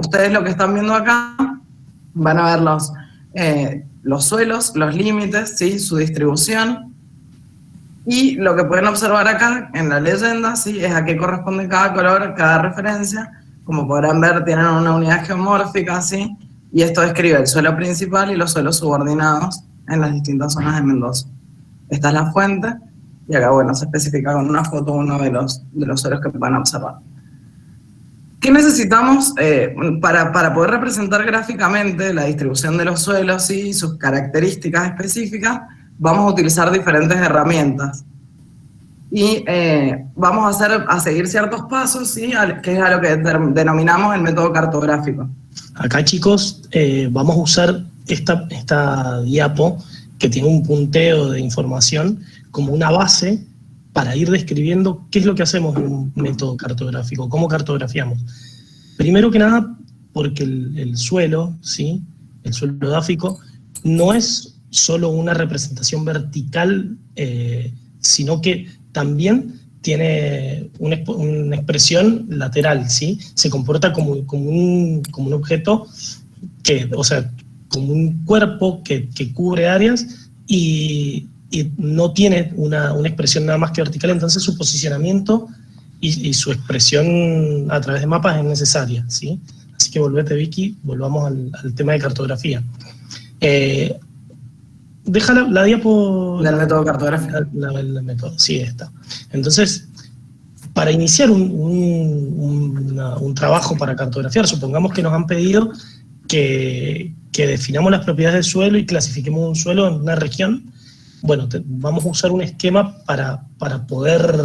ustedes lo que están viendo acá, van a ver los suelos, los límites, ¿sí? Su distribución. Y lo que pueden observar acá en la leyenda, ¿sí? Es a qué corresponde cada color, cada referencia. Como podrán ver, tienen una unidad geomórfica, ¿sí? Y esto describe el suelo principal y los suelos subordinados en las distintas zonas de Mendoza. Esta es la fuente, y acá, bueno, se especifica con una foto uno de los suelos que van a observar. ¿Qué necesitamos para poder representar gráficamente la distribución de los suelos y sus características específicas? Vamos a utilizar diferentes herramientas. Y vamos a seguir ciertos pasos, ¿sí? Que es a lo que denominamos el método cartográfico. Acá, chicos, vamos a usar esta diapo que tiene un punteo de información como una base para ir describiendo qué es lo que hacemos en un método cartográfico, cómo cartografiamos. Primero que nada, porque el suelo, ¿sí? El suelo edáfico, no es solo una representación vertical, sino que también tiene una expresión lateral, ¿sí? Se comporta como un objeto, o sea, como un cuerpo que cubre áreas y no tiene una expresión nada más que vertical, entonces su posicionamiento y su expresión a través de mapas es necesaria, ¿sí? Así que volvete, Vicky, volvamos al tema de cartografía. Deja la diapo... Del método cartográfico. El método, sí, está. Entonces, para iniciar un trabajo para cartografiar, supongamos que nos han pedido que definamos las propiedades del suelo y clasifiquemos un suelo en una región. Bueno, vamos a usar un esquema para poder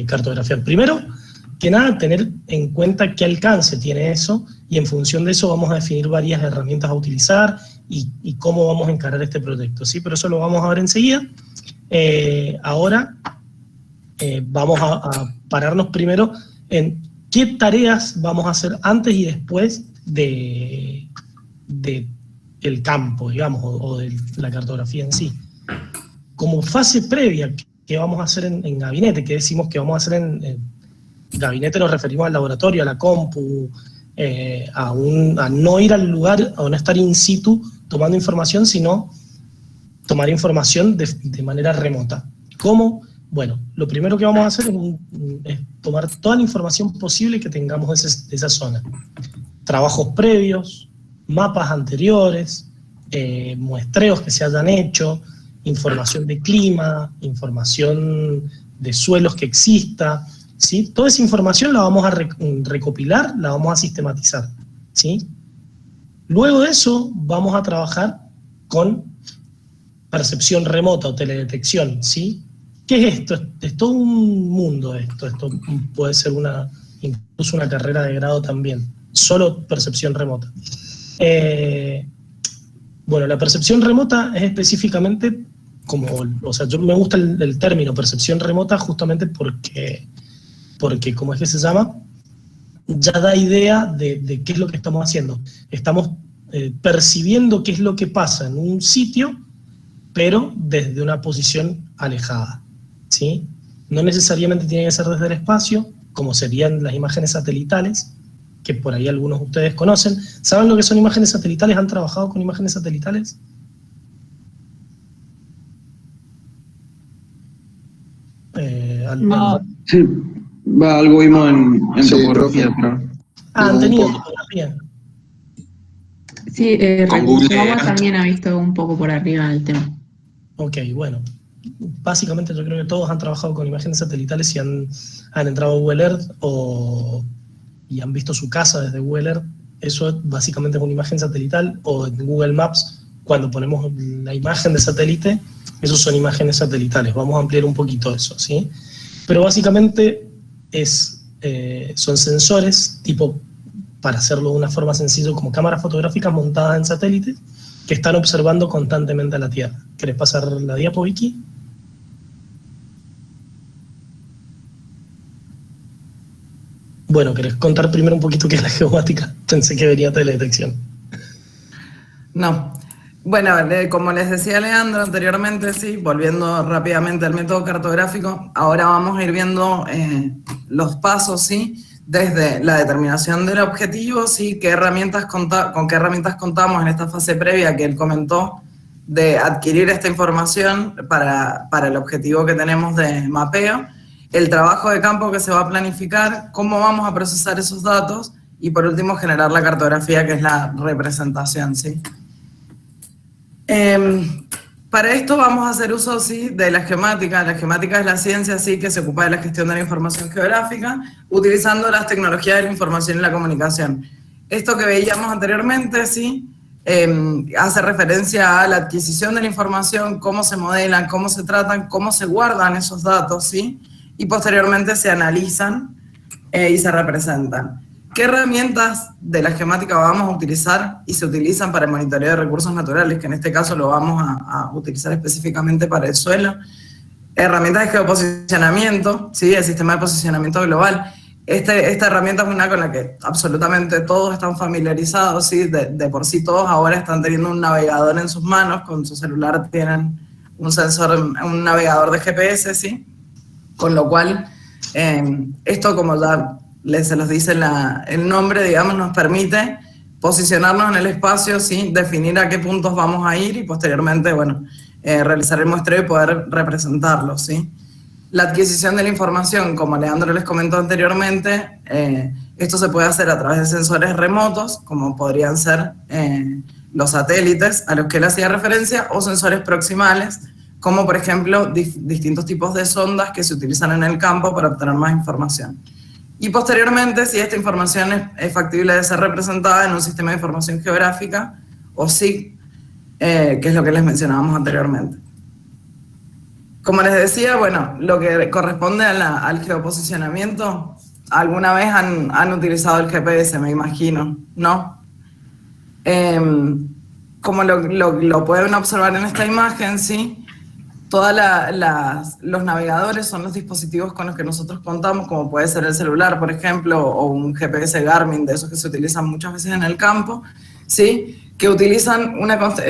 cartografiar. Primero que nada, tener en cuenta qué alcance tiene eso, y en función de eso vamos a definir varias herramientas a utilizar y cómo vamos a encarar este proyecto, ¿sí? Pero eso lo vamos a ver enseguida. Ahora vamos a pararnos primero en qué tareas vamos a hacer antes y después del campo, digamos, o de la cartografía en sí. Como fase previa, ¿qué vamos a hacer en gabinete? ¿Qué decimos que vamos a hacer en gabinete? Nos referimos al laboratorio, a la compu, a no ir al lugar, a no estar in situ tomando información, sino tomar información de manera remota. ¿Cómo? Bueno, lo primero que vamos a hacer es tomar toda la información posible que tengamos de esa zona. Trabajos previos, mapas anteriores, muestreos que se hayan hecho, información de clima, información de suelos que exista, ¿sí? Toda esa información la vamos a recopilar, la vamos a sistematizar, ¿sí? Luego de eso vamos a trabajar con percepción remota o teledetección, ¿sí? ¿Qué es esto? Es todo un mundo esto puede ser incluso una carrera de grado también, solo percepción remota. Bueno, la percepción remota es específicamente yo me gusta el término percepción remota justamente porque ¿cómo es que se llama? Ya da idea de qué es lo que estamos haciendo. Estamos percibiendo qué es lo que pasa en un sitio, pero desde una posición alejada, ¿sí? No necesariamente tiene que ser desde el espacio, como serían las imágenes satelitales, que por ahí algunos de ustedes conocen. ¿Saben lo que son imágenes satelitales? ¿Han trabajado con imágenes satelitales? No. Sí, algo vimos en topografía, pero... ¿Han tenido topografía? Sí, Recursos también ha visto un poco por arriba del tema. Ok, bueno. Básicamente yo creo que todos han trabajado con imágenes satelitales y han entrado a Google Earth y han visto su casa desde Google Earth. Eso básicamente es una imagen satelital, o en Google Maps, cuando ponemos la imagen de satélite, esos son imágenes satelitales. Vamos a ampliar un poquito eso, ¿sí? Pero básicamente son sensores, tipo, para hacerlo de una forma sencilla, como cámaras fotográficas montadas en satélites, que están observando constantemente a la Tierra. ¿Querés pasar la diapo, Vicky? Bueno, ¿querés contar primero un poquito qué es la geomática? Pensé que venía teledetección. No. Bueno, como les decía Leandro anteriormente, sí, volviendo rápidamente al método cartográfico, ahora vamos a ir viendo los pasos, ¿sí? desde la determinación del objetivo, ¿sí? Con qué herramientas contamos en esta fase previa que él comentó, de adquirir esta información para el objetivo que tenemos de mapeo, el trabajo de campo que se va a planificar, cómo vamos a procesar esos datos, y por último generar la cartografía, que es la representación, ¿sí? Para esto vamos a hacer uso, sí, de la esquemática. La esquemática es la ciencia, sí, que se ocupa de la gestión de la información geográfica, utilizando las tecnologías de la información y la comunicación. Esto que veíamos anteriormente, sí, hace referencia a la adquisición de la información, cómo se modelan, cómo se tratan, cómo se guardan esos datos, sí, y posteriormente se analizan y se representan. ¿Qué herramientas de la esquemática vamos a utilizar y se utilizan para el monitoreo de recursos naturales? Que en este caso lo vamos a utilizar específicamente para el suelo. Herramientas de geoposicionamiento, ¿sí? El sistema de posicionamiento global. Esta herramienta es una con la que absolutamente todos están familiarizados, ¿sí? De por sí todos ahora están teniendo un navegador en sus manos, con su celular tienen un sensor, un navegador de GPS, ¿sí? Con lo cual, esto, como ya se los dice el nombre, digamos, nos permite posicionarnos en el espacio, ¿sí? Definir a qué puntos vamos a ir y posteriormente, bueno, realizar el muestreo y poder representarlo, ¿sí? La adquisición de la información, como Leandro les comentó anteriormente, esto se puede hacer a través de sensores remotos, como podrían ser los satélites a los que él hacía referencia, o sensores proximales, como por ejemplo distintos tipos de sondas que se utilizan en el campo para obtener más información. Y posteriormente, si esta información es factible de ser representada en un sistema de información geográfica, o SIG, que es lo que les mencionábamos anteriormente. Como les decía, bueno, lo que corresponde al geoposicionamiento, alguna vez han utilizado el GPS, me imagino, ¿no? Como lo pueden observar en esta imagen, ¿sí? Todos los navegadores son los dispositivos con los que nosotros contamos, como puede ser el celular, por ejemplo, o un GPS Garmin, de esos que se utilizan muchas veces en el campo, ¿sí? Que utilizan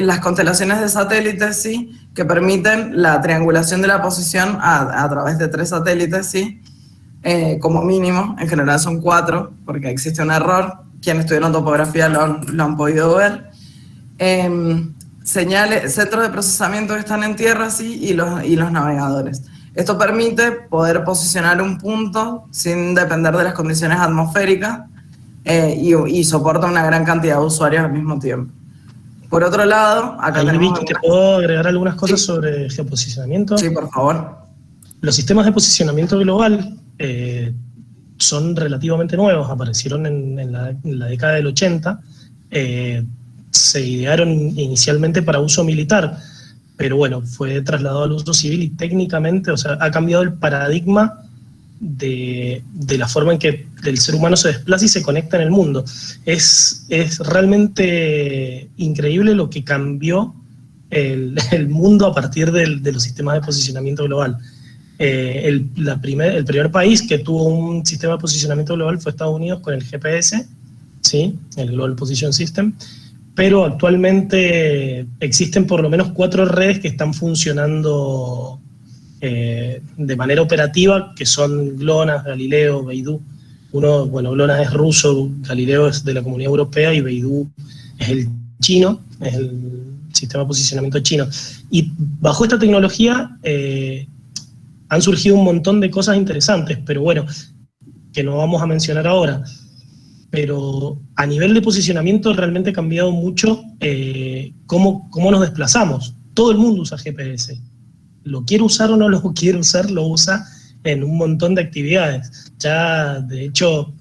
las constelaciones de satélites, ¿sí? Que permiten la triangulación de la posición a través de 3 satélites, ¿sí? Como mínimo, en general son 4, porque existe un error, quienes estudiaron topografía lo han podido ver. Señales, centros de procesamiento que están en tierra, sí, y los navegadores. Esto permite poder posicionar un punto sin depender de las condiciones atmosféricas y soporta una gran cantidad de usuarios al mismo tiempo. Por otro lado, acá ahí, tenemos... Vicky, ¿te puedo agregar algunas cosas sobre geoposicionamiento? Sí, por favor. Los sistemas de posicionamiento global son relativamente nuevos, aparecieron en la década del 80, se idearon inicialmente para uso militar, pero bueno, fue trasladado al uso civil y técnicamente, o sea, ha cambiado el paradigma de la forma en que el ser humano se desplaza y se conecta en el mundo. Es realmente increíble lo que cambió el mundo a partir de los sistemas de posicionamiento global. El primer país que tuvo un sistema de posicionamiento global fue Estados Unidos con el GPS, ¿sí? El Global Position System, pero actualmente existen por lo menos 4 redes que están funcionando de manera operativa, que son GLONASS, Galileo, Beidou. GLONASS es ruso, Galileo es de la Comunidad Europea y Beidou es el chino, es el sistema de posicionamiento chino. Y bajo esta tecnología han surgido un montón de cosas interesantes, pero bueno, que no vamos a mencionar ahora. Pero a nivel de posicionamiento realmente ha cambiado mucho cómo nos desplazamos. Todo el mundo usa GPS. Lo quiere usar o no lo quiere usar, lo usa en un montón de actividades. Ya, de hecho,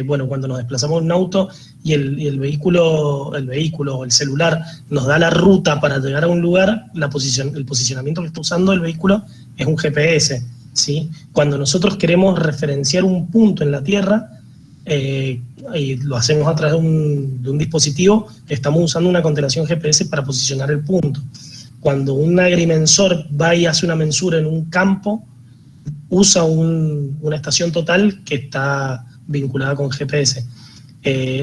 cuando nos desplazamos en un auto y el vehículo o el celular nos da la ruta para llegar a un lugar, el posicionamiento que está usando el vehículo es un GPS, ¿sí? Cuando nosotros queremos referenciar un punto en la Tierra, y lo hacemos a través de un dispositivo, estamos usando una constelación GPS para posicionar el punto. Cuando un agrimensor va y hace una mensura en un campo, usa una estación total que está vinculada con GPS.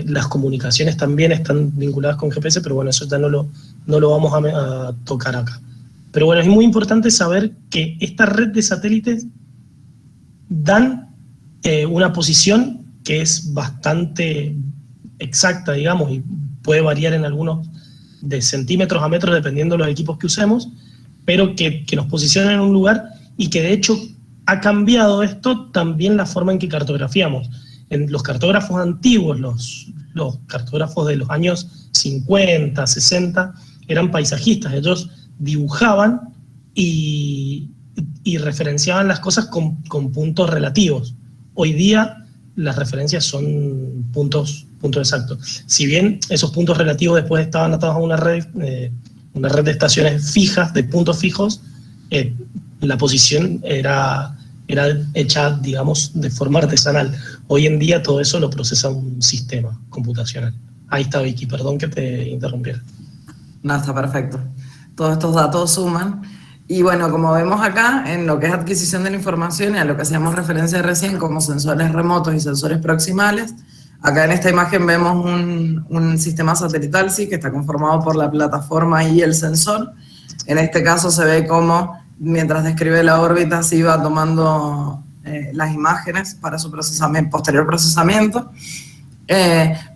Las comunicaciones también están vinculadas con GPS, pero bueno, eso ya no lo vamos a tocar acá. Pero bueno, es muy importante saber que esta red de satélites dan una posición que es bastante exacta, digamos, y puede variar en algunos de centímetros a metros dependiendo de los equipos que usemos, pero que nos posiciona en un lugar y que de hecho ha cambiado esto también la forma en que cartografiamos. En los cartógrafos antiguos, los cartógrafos de los años 50, 60, eran paisajistas, ellos dibujaban y referenciaban las cosas con puntos relativos. Hoy día las referencias son puntos exactos. Si bien esos puntos relativos después estaban atados a una red de estaciones fijas, de puntos fijos, la posición era hecha, digamos, de forma artesanal. Hoy en día todo eso lo procesa un sistema computacional. Ahí está, Vicky, perdón que te interrumpiera. No, está perfecto. Todos estos datos suman. Y bueno, como vemos acá, en lo que es adquisición de la información y a lo que hacíamos referencia recién como sensores remotos y sensores proximales, acá en esta imagen vemos un sistema satelital, sí, que está conformado por la plataforma y el sensor. En este caso se ve cómo, mientras describe la órbita, se iba tomando las imágenes para su posterior procesamiento.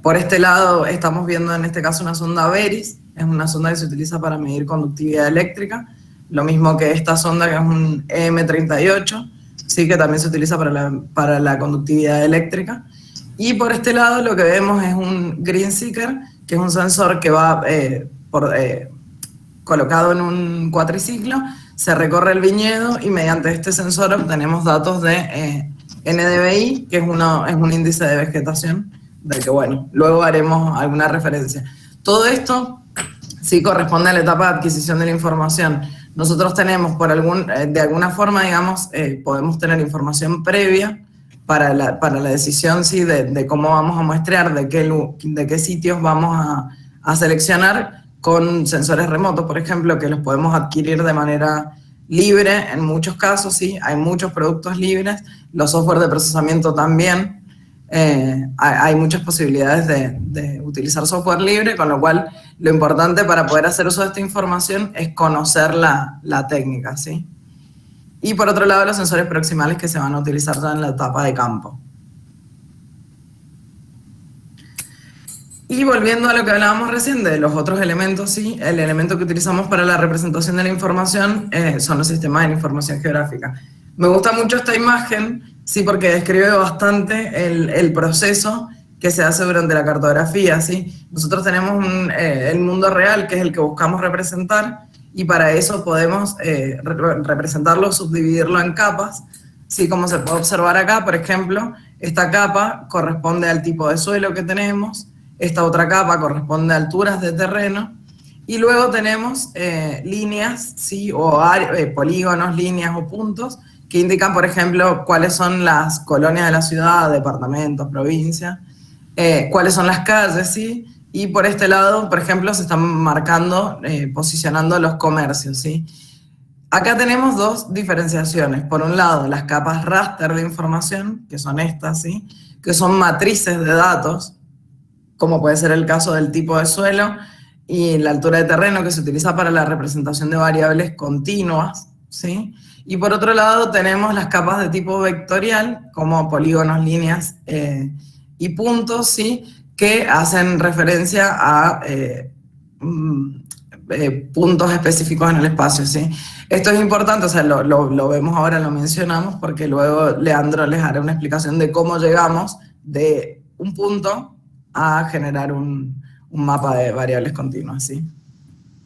Por este lado estamos viendo en este caso una sonda Veris, es una sonda que se utiliza para medir conductividad eléctrica, lo mismo que esta sonda que es un EM38, sí, que también se utiliza para la conductividad eléctrica. Y por este lado lo que vemos es un Green Seeker, que es un sensor que va colocado en un cuatriciclo, se recorre el viñedo y mediante este sensor obtenemos datos de NDVI, que es un índice de vegetación, del que, bueno, luego haremos alguna referencia. Todo esto sí corresponde a la etapa de adquisición de la información. Nosotros tenemos, de alguna forma, digamos, podemos tener información previa para la decisión, sí, de cómo vamos a muestrear, de qué sitios vamos a seleccionar con sensores remotos, por ejemplo, que los podemos adquirir de manera libre en muchos casos, sí, hay muchos productos libres, los software de procesamiento también, hay muchas posibilidades de utilizar software libre, con lo cual lo importante para poder hacer uso de esta información es conocer la técnica, ¿sí? Y por otro lado, los sensores proximales que se van a utilizar ya en la etapa de campo. Y volviendo a lo que hablábamos recién de los otros elementos, sí, el elemento que utilizamos para la representación de la información son los sistemas de información geográfica. Me gusta mucho esta imagen, sí, porque describe bastante el proceso que se hace durante la cartografía, ¿sí? Nosotros tenemos el mundo real, que es el que buscamos representar, y para eso podemos representarlo, subdividirlo en capas, ¿sí? Como se puede observar acá, por ejemplo, esta capa corresponde al tipo de suelo que tenemos, esta otra capa corresponde a alturas de terreno, y luego tenemos líneas, ¿sí? O polígonos, líneas o puntos, que indican, por ejemplo, cuáles son las colonias de la ciudad, departamentos, provincias, cuáles son las calles, ¿sí? Y por este lado, por ejemplo, se están marcando, posicionando los comercios, ¿sí? Acá tenemos dos diferenciaciones. Por un lado, las capas raster de información, que son estas, ¿sí? Que son matrices de datos, como puede ser el caso del tipo de suelo y la altura de terreno, que se utiliza para la representación de variables continuas, ¿sí? Y por otro lado tenemos las capas de tipo vectorial, como polígonos, líneas y puntos, ¿sí? Que hacen referencia a puntos específicos en el espacio, ¿sí? Esto es importante, o sea, lo vemos ahora, lo mencionamos, porque luego Leandro les hará una explicación de cómo llegamos de un punto a generar un mapa de variables continuas, ¿sí?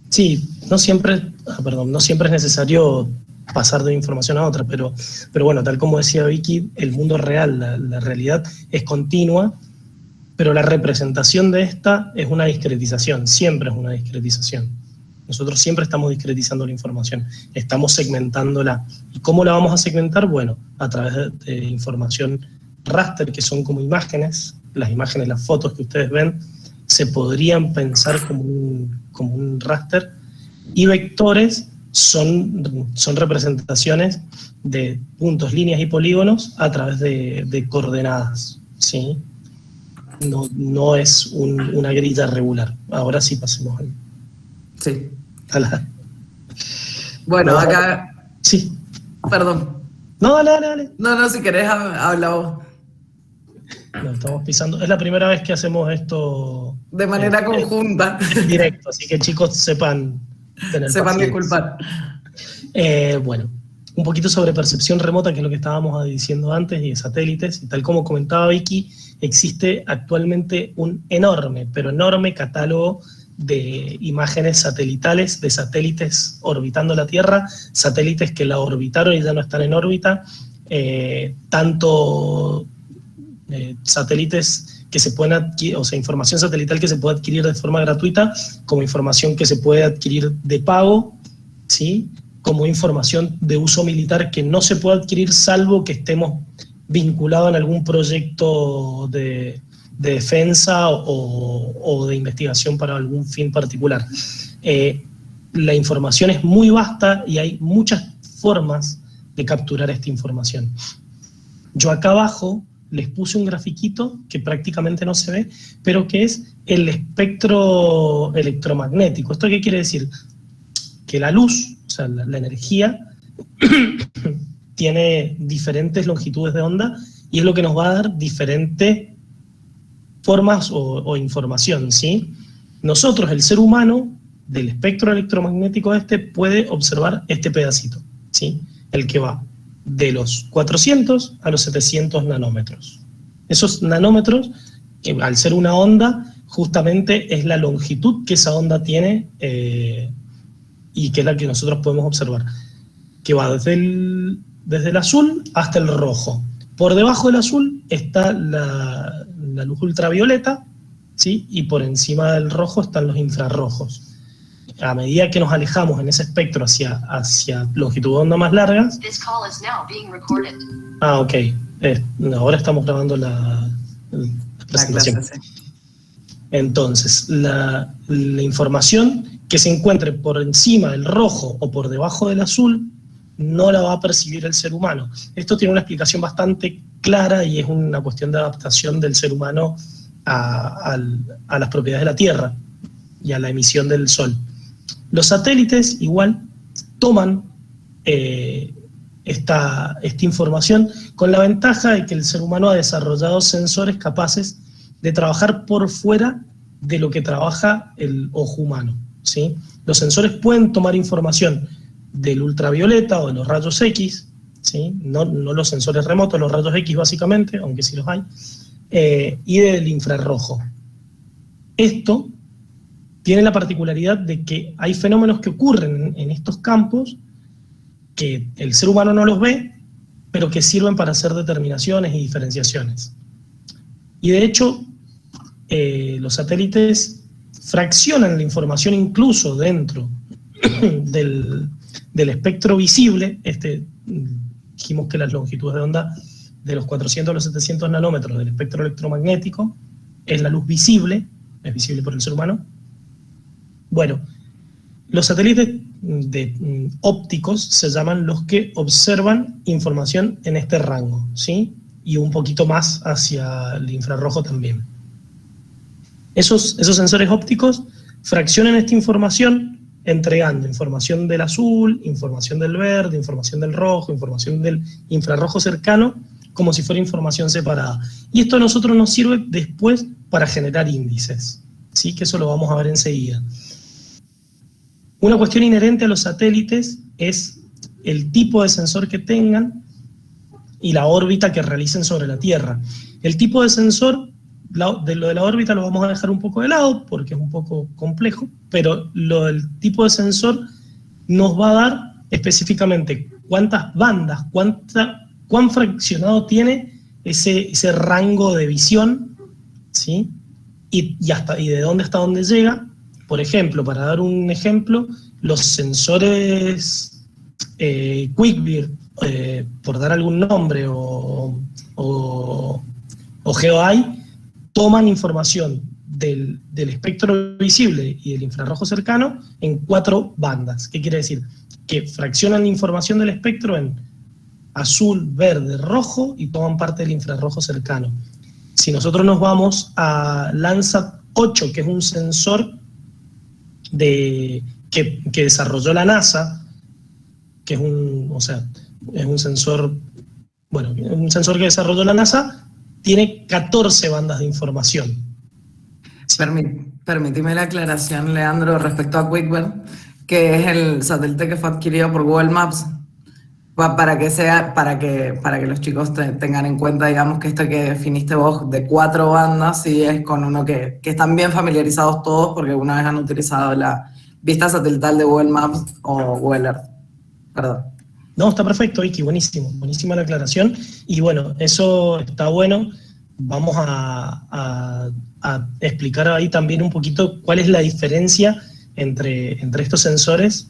Sí, no siempre es necesario pasar de una información a otra, pero bueno, tal como decía Vicky, el mundo real, la realidad es continua, pero la representación de esta es una discretización, siempre es una discretización. Nosotros siempre estamos discretizando la información, estamos segmentándola. ¿Y cómo la vamos a segmentar? Bueno, a través de información raster, que son como imágenes, las imágenes, las fotos que ustedes ven, se podrían pensar como un raster, y vectores son representaciones de puntos, líneas y polígonos a través de coordenadas, ¿sí? No es una grilla regular. Ahora sí pasemos al... Sí. Bueno, acá... Sí. Perdón. No, dale. No, si querés, habla vos. Nos estamos pisando. Es la primera vez que hacemos esto De manera conjunta. en directo, así que chicos sepan tener paciencia. Disculpar. Bueno, un poquito sobre percepción remota, que es lo que estábamos diciendo antes, y de satélites. Y tal como comentaba Vicky, existe actualmente un enorme, pero enorme catálogo de imágenes satelitales, de satélites orbitando la Tierra, satélites que la orbitaron y ya no están en órbita, tanto satélites que se pueden adquirir, o sea, información satelital que se puede adquirir de forma gratuita, como información que se puede adquirir de pago, ¿sí? Como información de uso militar que no se puede adquirir salvo que estemos vinculados en algún proyecto de defensa o de investigación para algún fin particular. La información es muy vasta y hay muchas formas de capturar esta información. Yo acá abajo les puse un grafiquito que prácticamente no se ve, pero que es el espectro electromagnético. ¿Esto qué quiere decir? Que la luz, o sea, la energía, tiene diferentes longitudes de onda y es lo que nos va a dar diferentes formas o información, ¿sí? Nosotros, el ser humano, del espectro electromagnético puede observar este pedacito, ¿sí? El que va de los 400 a los 700 nanómetros. Esos nanómetros, que al ser una onda, justamente es la longitud que esa onda tiene y que es la que nosotros podemos observar, que va desde el azul hasta el rojo. Por debajo del azul está la luz ultravioleta, ¿sí? Y por encima del rojo están los infrarrojos. A medida que nos alejamos en ese espectro hacia longitud de onda más largas... ok. Ahora estamos grabando la presentación. La clase, sí. Entonces, la información que se encuentre por encima del rojo o por debajo del azul no la va a percibir el ser humano. Esto tiene una explicación bastante clara y es una cuestión de adaptación del ser humano a las propiedades de la Tierra y a la emisión del Sol. Los satélites igual toman esta información con la ventaja de que el ser humano ha desarrollado sensores capaces de trabajar por fuera de lo que trabaja el ojo humano, ¿sí? Los sensores pueden tomar información del ultravioleta o de los rayos X, ¿sí? No los sensores remotos, los rayos X básicamente, aunque sí los hay, y del infrarrojo. Esto tiene la particularidad de que hay fenómenos que ocurren en estos campos que el ser humano no los ve, pero que sirven para hacer determinaciones y diferenciaciones. Y de hecho, los satélites fraccionan la información incluso dentro del espectro visible. Dijimos que las longitudes de onda de los 400 a los 700 nanómetros del espectro electromagnético es la luz visible, es visible por el ser humano. Bueno, los satélites ópticos se llaman los que observan información en este rango, ¿sí? Y un poquito más hacia el infrarrojo también. Esos sensores ópticos fraccionan esta información entregando información del azul, información del verde, información del rojo, información del infrarrojo cercano, como si fuera información separada. Y esto a nosotros nos sirve después para generar índices, ¿sí? Que eso lo vamos a ver enseguida. Una cuestión inherente a los satélites es el tipo de sensor que tengan y la órbita que realicen sobre la Tierra. El tipo de sensor, lo de la órbita lo vamos a dejar un poco de lado porque es un poco complejo, pero el tipo de sensor nos va a dar específicamente cuántas bandas, cuán fraccionado tiene ese rango de visión, ¿sí? Y de dónde hasta dónde llega. Por ejemplo, para dar un ejemplo, los sensores QuickBeard, por dar algún nombre, o GeoEye, toman información del espectro visible y del infrarrojo cercano en 4 bandas. ¿Qué quiere decir? Que fraccionan la información del espectro en azul, verde, rojo y toman parte del infrarrojo cercano. Si nosotros nos vamos a Landsat 8, que es un sensor que desarrolló la NASA, que es un sensor que desarrolló la NASA, tiene 14 bandas de información. Permíteme la aclaración, Leandro, respecto a QuickBird, que es el satélite que fue adquirido por Google Maps, para que los chicos tengan en cuenta, digamos, que esto que definiste vos de 4 bandas, sí es con uno que están bien familiarizados todos, porque una vez han utilizado la vista satelital de Google Maps o Google Earth. Perdón. No, está perfecto, Vicky, buenísimo, buenísima la aclaración. Y bueno, eso está bueno. Vamos a explicar ahí también un poquito cuál es la diferencia entre estos sensores.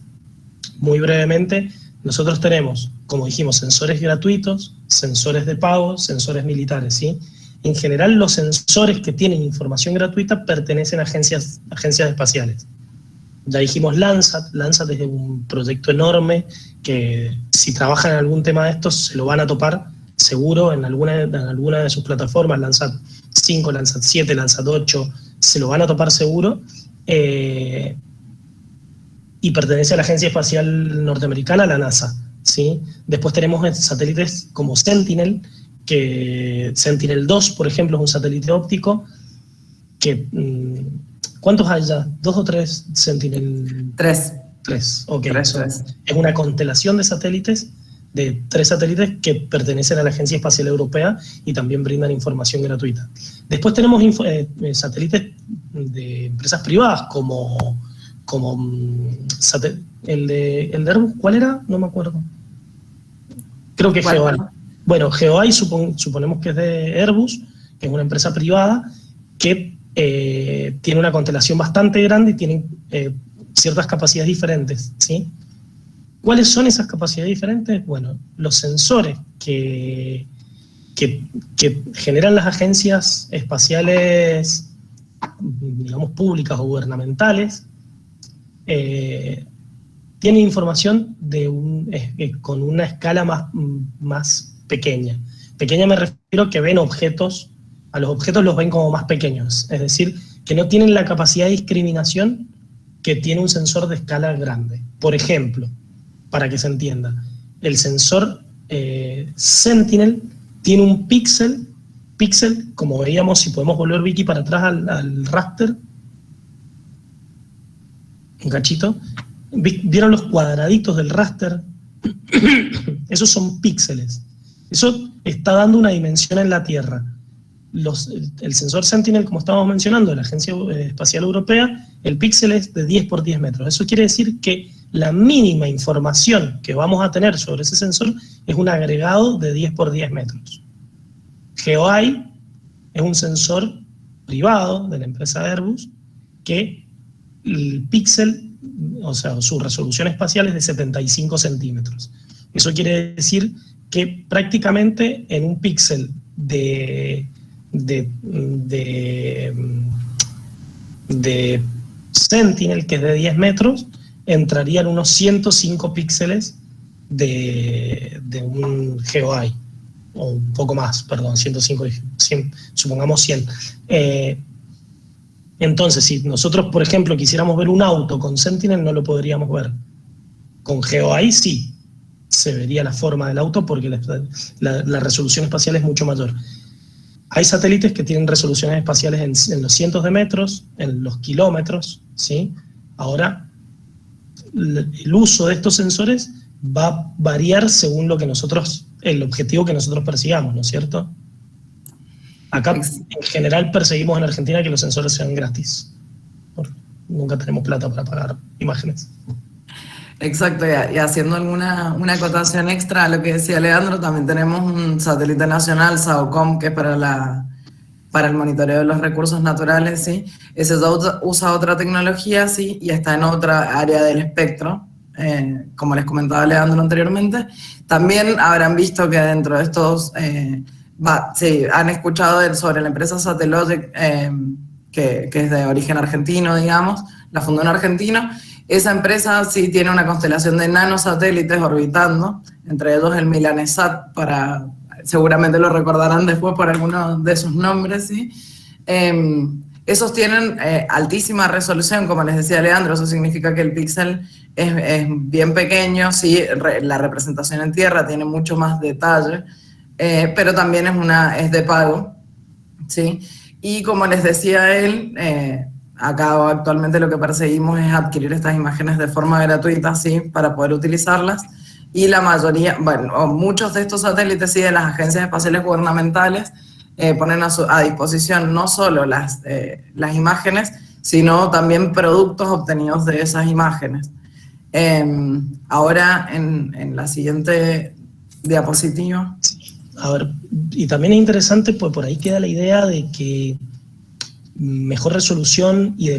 Muy brevemente, nosotros tenemos, como dijimos, sensores gratuitos, sensores de pago, sensores militares, ¿sí? En general, los sensores que tienen información gratuita pertenecen a agencias espaciales. Ya dijimos Landsat es un proyecto enorme que si trabajan en algún tema de estos se lo van a topar seguro en alguna de sus plataformas, Landsat 5, Landsat 7, Landsat 8, se lo van a topar seguro. Y pertenece a la Agencia Espacial Norteamericana, la NASA, ¿sí? Después tenemos satélites como Sentinel, que Sentinel-2, por ejemplo, es un satélite óptico que... ¿Cuántos hay ya? ¿2 o 3 Sentinel? 3. 3, ok. 3. Es una constelación de satélites, de 3 satélites que pertenecen a la Agencia Espacial Europea y también brindan información gratuita. Después tenemos satélites de empresas privadas como el de Airbus, ¿cuál era? No me acuerdo. Creo que es GeoEye. Bueno, GeoEye suponemos que es de Airbus, que es una empresa privada que tiene una constelación bastante grande y tienen ciertas capacidades diferentes, ¿sí? ¿Cuáles son esas capacidades diferentes? Bueno, los sensores que generan las agencias espaciales, digamos, públicas o gubernamentales, tienen información con una escala más pequeña. Pequeña me refiero a que ven objetos, a los objetos los ven como más pequeños, es decir, que no tienen la capacidad de discriminación que tiene un sensor de escala grande. Por ejemplo, para que se entienda, el sensor Sentinel tiene un píxel, como veíamos, si podemos volver, Vicky, para atrás al raster, un cachito, ¿vieron los cuadraditos del raster? Esos son píxeles. Eso está dando una dimensión en la Tierra. El sensor Sentinel, como estábamos mencionando, de la Agencia Espacial Europea, el píxel es de 10 por 10 metros. Eso quiere decir que la mínima información que vamos a tener sobre ese sensor es un agregado de 10 por 10 metros. GeoEye es un sensor privado de la empresa Airbus que el píxel, o sea, su resolución espacial es de 75 centímetros. Eso quiere decir que prácticamente en un píxel de Sentinel, que es de 10 metros, entrarían unos 105 píxeles de un GeoEye, o un poco más, perdón, 105, 100, supongamos 100. Entonces, si nosotros, por ejemplo, quisiéramos ver un auto con Sentinel, no lo podríamos ver. Con GeoEye sí, se vería la forma del auto porque la resolución espacial es mucho mayor. Hay satélites que tienen resoluciones espaciales en los cientos de metros, en los kilómetros, ¿sí? Ahora, el uso de estos sensores va a variar según el objetivo que nosotros persigamos, ¿no es cierto? Acá, en general, perseguimos en Argentina que los sensores sean gratis, porque nunca tenemos plata para pagar imágenes. Exacto, y haciendo una acotación extra a lo que decía Leandro, también tenemos un satélite nacional, SAOCOM, que es para el monitoreo de los recursos naturales, ¿sí? Ese usa otra tecnología, ¿sí? Y está en otra área del espectro, como les comentaba Leandro anteriormente. También habrán visto que dentro de estos, sí, han escuchado sobre la empresa Satellogic, que es de origen argentino, digamos, la fundó un argentino. Esa empresa sí tiene una constelación de nanosatélites orbitando, entre ellos el Milanesat, seguramente lo recordarán después por alguno de sus nombres, ¿sí? Esos tienen altísima resolución, como les decía Leandro, eso significa que el píxel es bien pequeño, sí, la representación en tierra tiene mucho más detalle, pero también es de pago, ¿sí? Y como les decía él, acá actualmente lo que perseguimos es adquirir estas imágenes de forma gratuita, ¿sí? Para poder utilizarlas. Y la mayoría, bueno, muchos de estos satélites, sí, de las agencias espaciales gubernamentales, ponen a disposición no solo las imágenes, sino también productos obtenidos de esas imágenes. Ahora, en la siguiente diapositiva. A ver, y también es interesante, pues por ahí queda la idea de que mejor resolución y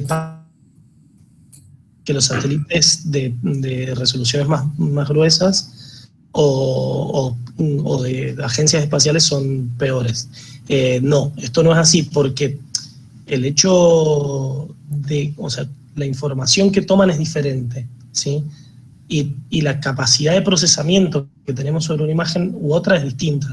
que los satélites de resoluciones más gruesas o de agencias espaciales son peores. No, esto no es así, porque el hecho de, o sea, la información que toman es diferente, ¿sí? Y la capacidad de procesamiento que tenemos sobre una imagen u otra es distinta.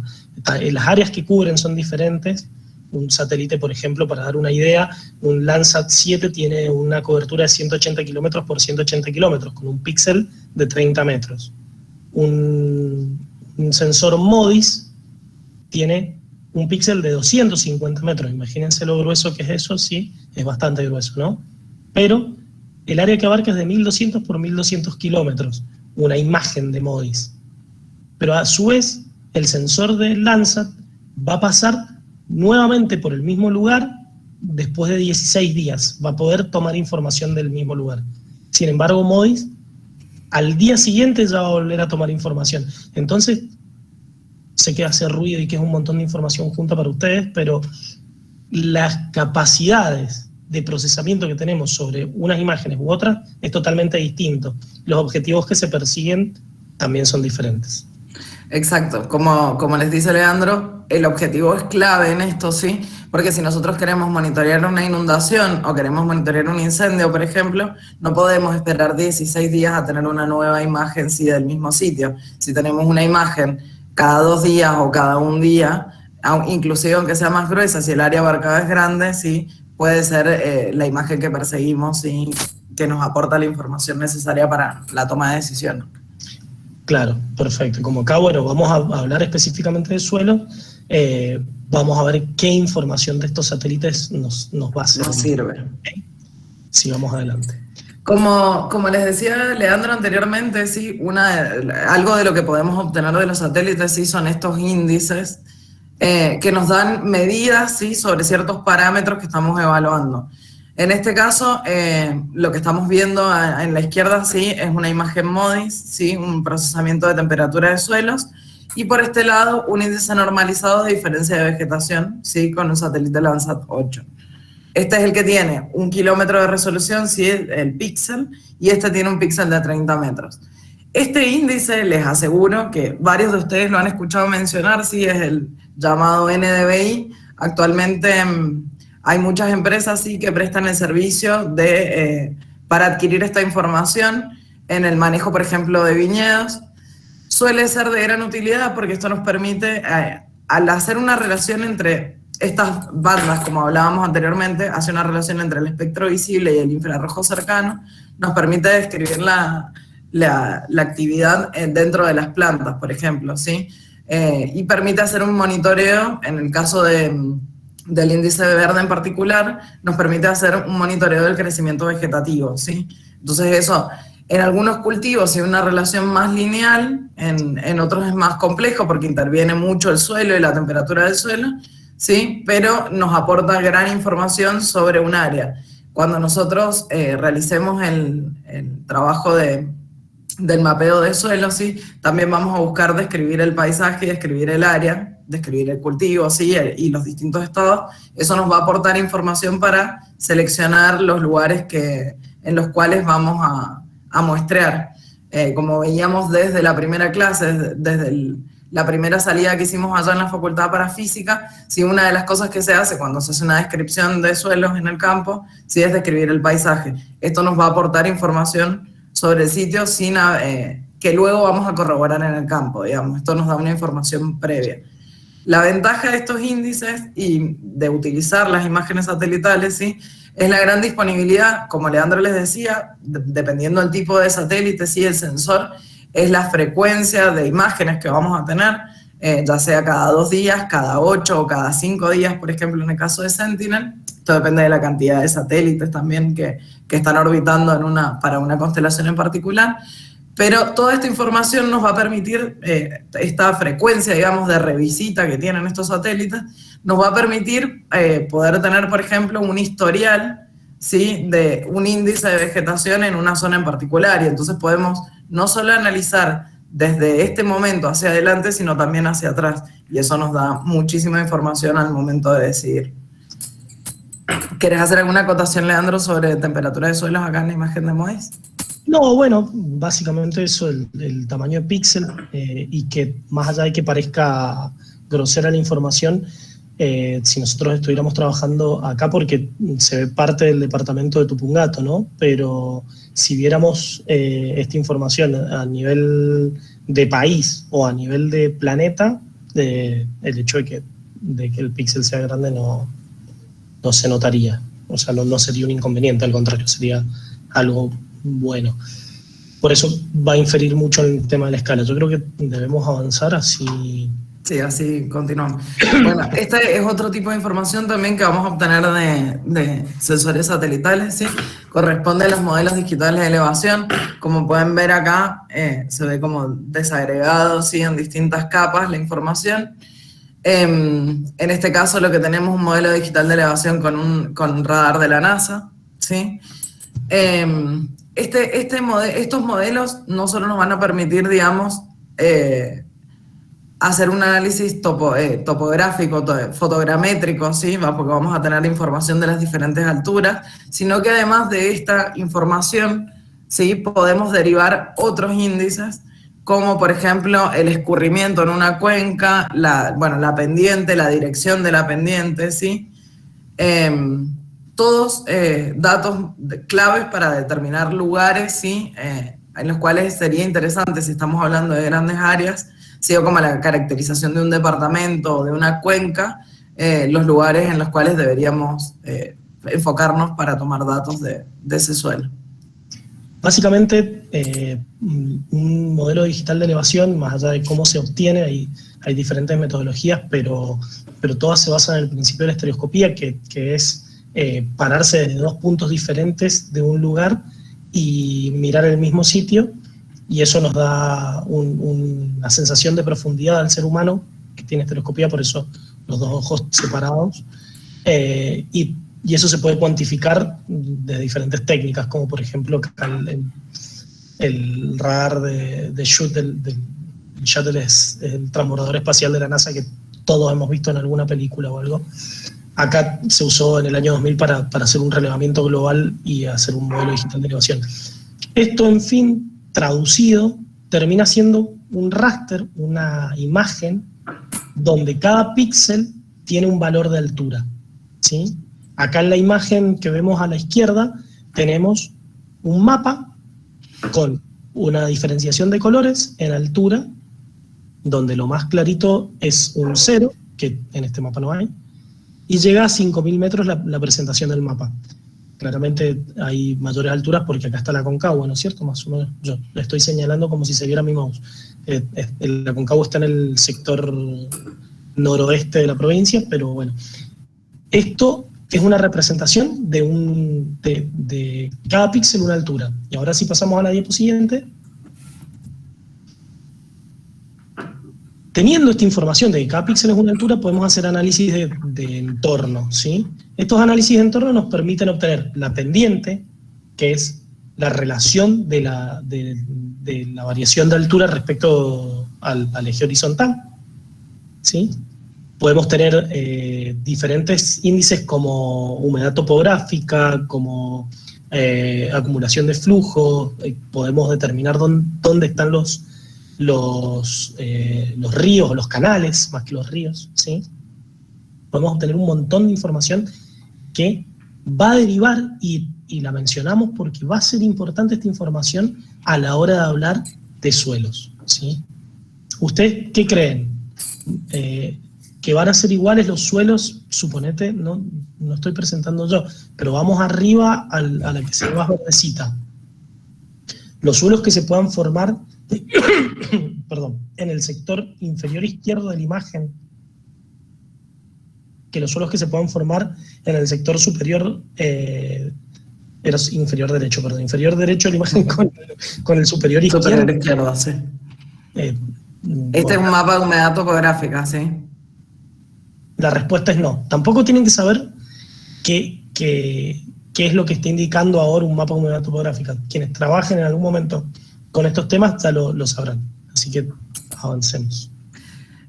Las áreas que cubren son diferentes. Un satélite, por ejemplo, para dar una idea, un Landsat 7 tiene una cobertura de 180 kilómetros por 180 kilómetros, con un píxel de 30 metros. Un sensor MODIS tiene un píxel de 250 metros. Imagínense lo grueso que es eso, sí, es bastante grueso, ¿no? Pero el área que abarca es de 1200 por 1200 kilómetros, una imagen de MODIS. Pero a su vez, el sensor de Landsat va a pasar nuevamente por el mismo lugar después de 16 días. Va a poder tomar información del mismo lugar. Sin embargo, MODIS, al día siguiente ya va a volver a tomar información. Entonces, sé que hace ruido y que es un montón de información junta para ustedes, pero las capacidades de procesamiento que tenemos sobre unas imágenes u otras es totalmente distinto. Los objetivos que se persiguen también son diferentes. Exacto, como les dice Leandro, el objetivo es clave en esto, ¿sí? Porque si nosotros queremos monitorear una inundación o queremos monitorear un incendio, por ejemplo, no podemos esperar 16 días a tener una nueva imagen, sí, del mismo sitio. Si tenemos una imagen cada 2 días o cada 1 día, inclusive aunque sea más gruesa, si el área abarcada es grande, sí, puede ser la imagen que perseguimos, ¿sí? Que nos aporta la información necesaria para la toma de decisión. Claro, perfecto. Como acá, bueno, vamos a hablar específicamente de suelo, vamos a ver qué información de estos satélites nos va a servir. Nos sirve. ¿Okay? Sigamos adelante. Como les decía Leandro anteriormente, sí, algo de lo que podemos obtener de los satélites, sí, son estos índices que nos dan medidas, sí, sobre ciertos parámetros que estamos evaluando. En este caso, lo que estamos viendo en la izquierda, sí, es una imagen MODIS, sí, un procesamiento de temperatura de suelos, y por este lado, un índice normalizado de diferencia de vegetación, sí, con un satélite Landsat 8. Este es el que tiene 1 kilómetro de resolución, sí, el píxel, y este tiene un píxel de 30 metros. Este índice, les aseguro que varios de ustedes lo han escuchado mencionar, sí, es el llamado NDVI. Actualmente hay muchas empresas, sí, que prestan el servicio para adquirir esta información en el manejo, por ejemplo, de viñedos. Suele ser de gran utilidad porque esto nos permite, al hacer una relación entre estas bandas, como hablábamos anteriormente, hace una relación entre el espectro visible y el infrarrojo cercano, nos permite describir la actividad dentro de las plantas, por ejemplo, ¿sí? Y permite hacer un monitoreo, en el caso del índice de verde en particular, nos permite hacer un monitoreo del crecimiento vegetativo, ¿sí? Entonces eso, en algunos cultivos hay una relación más lineal, en otros es más complejo porque interviene mucho el suelo y la temperatura del suelo, ¿sí? Pero nos aporta gran información sobre un área. Cuando nosotros realicemos el trabajo del mapeo de suelo, ¿sí? También vamos a buscar describir el paisaje, describir el área, describir el cultivo, ¿sí? Y los distintos estados. Eso nos va a aportar información para seleccionar los lugares en los cuales vamos a muestrear. Como veíamos desde la primera clase, desde la primera salida que hicimos allá en la Facultad para Física, ¿sí? Una de las cosas que se hace cuando se hace una descripción de suelos en el campo, ¿sí? Es describir el paisaje. Esto nos va a aportar información sobre el sitio que luego vamos a corroborar en el campo, digamos. Esto nos da una información previa. La ventaja de estos índices y de utilizar las imágenes satelitales, ¿sí? Es la gran disponibilidad, como Leandro les decía, dependiendo del tipo de satélite, ¿sí? El sensor, es la frecuencia de imágenes que vamos a tener. ya sea cada 2 días, cada 8 o cada 5 días, por ejemplo, en el caso de Sentinel. Esto depende de la cantidad de satélites también que están orbitando para una constelación en particular. Pero toda esta información nos va a permitir, esta frecuencia, digamos, de revisita que tienen estos satélites, nos va a permitir poder tener, por ejemplo, un historial, ¿sí?, de un índice de vegetación en una zona en particular. Y entonces podemos no solo analizar desde este momento hacia adelante, sino también hacia atrás. Y eso nos da muchísima información al momento de decidir. ¿Querés hacer alguna acotación, Leandro, sobre temperatura de suelos acá en la imagen de MODIS? No, bueno, básicamente eso, el tamaño de píxel, y que más allá de que parezca grosera la información, si nosotros estuviéramos trabajando acá, porque se ve parte del departamento de Tupungato, ¿no? Pero si viéramos esta información a nivel de país o a nivel de planeta, el hecho de que el píxel sea grande no se notaría. O sea, no sería un inconveniente, al contrario, sería algo bueno. Por eso va a inferir mucho el tema de la escala. Yo creo que debemos avanzar así. Sí, así continuamos. Bueno, este es otro tipo de información también que vamos a obtener de sensores satelitales, ¿sí? Corresponde a los modelos digitales de elevación. Como pueden ver acá, se ve como desagregado, ¿sí?, en distintas capas la información. En este caso lo que tenemos es un modelo digital de elevación con un radar de la NASA, ¿sí? Estos modelos no solo nos van a permitir, digamos, hacer un análisis topográfico, fotogramétrico, ¿sí?, porque vamos a tener información de las diferentes alturas, sino que además de esta información, ¿sí?, podemos derivar otros índices, como por ejemplo el escurrimiento en una cuenca, la pendiente, la dirección de la pendiente, ¿sí? Todos datos claves para determinar lugares, ¿sí?, en los cuales sería interesante, si estamos hablando de grandes áreas, ¿sí?, o como la caracterización de un departamento o de una cuenca, los lugares en los cuales deberíamos enfocarnos para tomar datos de ese suelo. Básicamente, un modelo digital de elevación, más allá de cómo se obtiene, hay diferentes metodologías, pero todas se basan en el principio de la estereoscopía, que es pararse desde 2 puntos diferentes de un lugar y mirar el mismo sitio, y eso nos da una sensación de profundidad al ser humano que tiene estereoscopía, por eso los 2 ojos separados, y eso se puede cuantificar de diferentes técnicas, como por ejemplo el radar de Shuttle, del Shuttle es el transbordador espacial de la NASA, que todos hemos visto en alguna película o algo. Acá se usó en el año 2000 para hacer un relevamiento global y hacer un modelo digital de elevación. Esto, en fin, traducido, termina siendo un raster, una imagen, donde cada píxel tiene un valor de altura, ¿sí? Acá en la imagen que vemos a la izquierda tenemos un mapa con una diferenciación de colores en altura, donde lo más clarito es un 0, que en este mapa no hay, y llega a 5.000 metros la presentación del mapa. Claramente hay mayores alturas porque acá está la Aconcagua, ¿no es cierto? Más o menos, yo le estoy señalando como si se viera mi mouse. La Aconcagua está en el sector noroeste de la provincia, pero bueno. Esto es una representación de cada píxel una altura. Y ahora si pasamos a la diapo siguiente, teniendo esta información de que cada píxel es una altura, podemos hacer análisis de entorno, ¿sí? Estos análisis de entorno nos permiten obtener la pendiente, que es la relación de la variación de altura respecto al eje horizontal, ¿sí? Podemos tener diferentes índices como humedad topográfica, como acumulación de flujo, podemos determinar dónde están los ríos o los canales, más que los ríos, ¿sí? Podemos obtener un montón de información que va a derivar, y la mencionamos porque va a ser importante esta información a la hora de hablar de suelos, ¿sí? ¿Ustedes qué creen? ¿Que van a ser iguales los suelos? Suponete, no estoy presentando yo, pero vamos arriba a la que se ve más verdecita. Los suelos que se puedan formar en el sector inferior izquierdo de la imagen que los suelos que se puedan formar en el sector superior, inferior derecho de la imagen con el superior izquierdo. Superior izquierdo, sí. Este es un mapa de humedad topográfica, sí. La respuesta es no. Tampoco tienen que saber qué es lo que está indicando ahora un mapa de humedad topográfica. Quienes trabajen en algún momento con estos temas ya lo sabrán. Así que avancemos.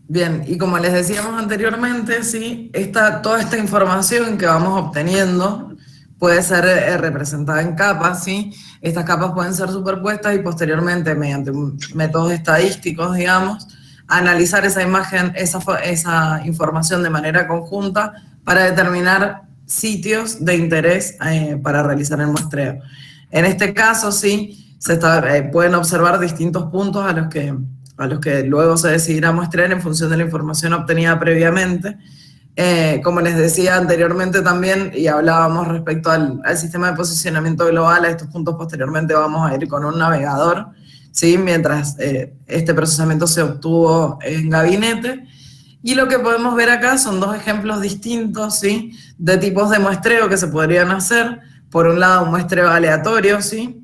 Bien, y como les decíamos anteriormente, sí, toda esta información que vamos obteniendo puede ser representada en capas, ¿sí? Estas capas pueden ser superpuestas y posteriormente, mediante métodos estadísticos, digamos, analizar esa imagen, esa información de manera conjunta para determinar sitios de interés para realizar el muestreo. En este caso, sí, pueden observar distintos puntos a los que luego se decidirá muestrear en función de la información obtenida previamente. Como les decía anteriormente también, y hablábamos respecto al sistema de posicionamiento global, a estos puntos posteriormente vamos a ir con un navegador, ¿sí? Mientras este procesamiento se obtuvo en gabinete. Y lo que podemos ver acá son dos ejemplos distintos, ¿sí? De tipos de muestreo que se podrían hacer. Por un lado, un muestreo aleatorio, ¿sí?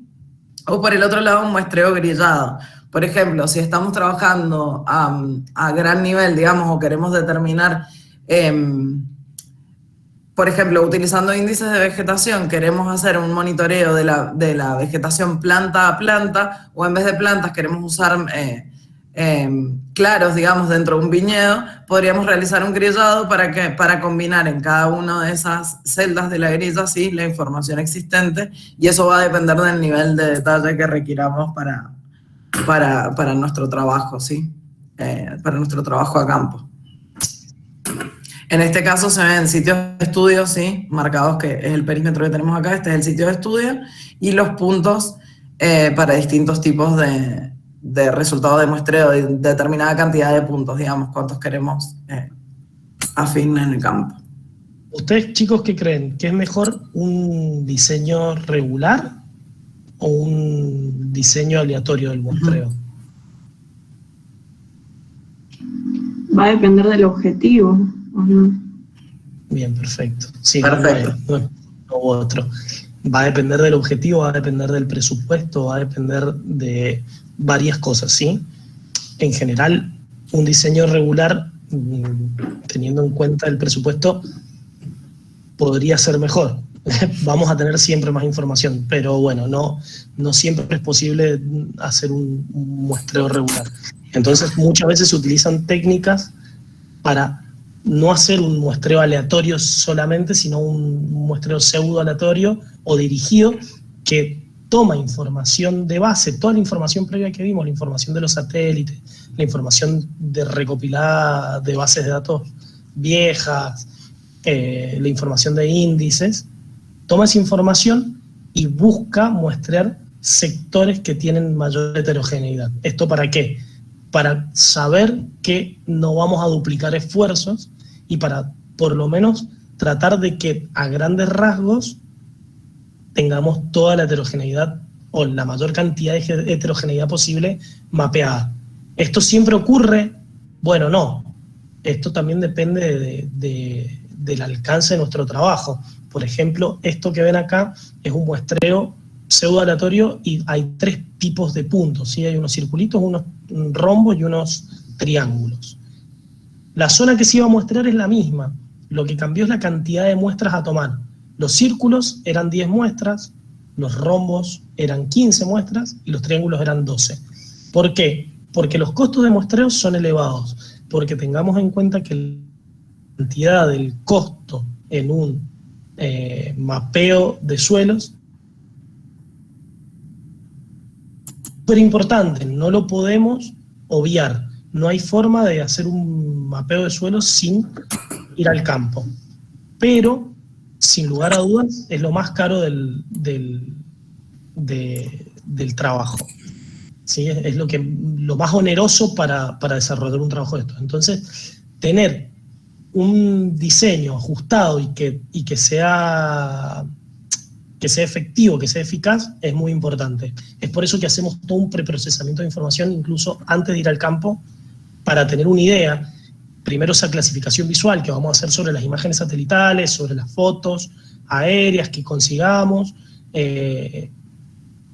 O por el otro lado, un muestreo grillado. Por ejemplo, si estamos trabajando a gran nivel, digamos, o queremos determinar, por ejemplo, utilizando índices de vegetación, queremos hacer un monitoreo de la vegetación planta a planta, o en vez de plantas queremos usar claros, digamos, dentro de un viñedo, podríamos realizar un grillado para combinar en cada una de esas celdas de la grilla, ¿sí? La información existente, y eso va a depender del nivel de detalle que requiramos para nuestro trabajo, ¿sí? Para nuestro trabajo a campo. En este caso se ven sitios de estudio, ¿sí? Marcados, que es el perímetro que tenemos acá. Este es el sitio de estudio, y los puntos para distintos tipos de resultados de muestreo, de determinada cantidad de puntos, digamos, cuántos queremos afín en el campo. ¿Ustedes, chicos, qué creen? ¿Que es mejor un diseño regular o un diseño aleatorio del muestreo? Va a depender del objetivo, ¿o no? Bien, perfecto. Sí, perfecto. No otro. Va a depender del objetivo, va a depender del presupuesto, va a depender de varias cosas, ¿sí? En general, un diseño regular, teniendo en cuenta el presupuesto, podría ser mejor. Vamos a tener siempre más información, pero bueno, no siempre es posible hacer un muestreo regular. Entonces, muchas veces se utilizan técnicas para no hacer un muestreo aleatorio solamente, sino un muestreo pseudo aleatorio o dirigido que toma información de base, toda la información previa que vimos, la información de los satélites, la información recopilada de bases de datos viejas, la información de índices, toma esa información y busca muestrear sectores que tienen mayor heterogeneidad. ¿Esto para qué? Para saber que no vamos a duplicar esfuerzos y para, por lo menos, tratar de que a grandes rasgos tengamos toda la heterogeneidad o la mayor cantidad de heterogeneidad posible mapeada. ¿Esto siempre ocurre? Bueno, no. Esto también depende del alcance de nuestro trabajo. Por ejemplo, esto que ven acá es un muestreo pseudo aleatorio y hay tres tipos de puntos, ¿sí? Hay unos circulitos, unos rombos y unos triángulos. La zona que se iba a muestrear es la misma, lo que cambió es la cantidad de muestras a tomar. Los círculos eran 10 muestras, los rombos eran 15 muestras y los triángulos eran 12. ¿Por qué? Porque los costos de muestreo son elevados, porque tengamos en cuenta que la cantidad del costo en un mapeo de suelos súper importante, no lo podemos obviar. No hay forma de hacer un mapeo de suelos sin ir al campo. Pero, sin lugar a dudas, es lo más caro del trabajo. ¿Sí? Es lo más oneroso para desarrollar un trabajo de esto. Entonces, tener un diseño ajustado y que que sea efectivo, que sea eficaz, es muy importante. Es por eso que hacemos todo un preprocesamiento de información, incluso antes de ir al campo, para tener una idea. Primero esa clasificación visual que vamos a hacer sobre las imágenes satelitales, sobre las fotos aéreas que consigamos,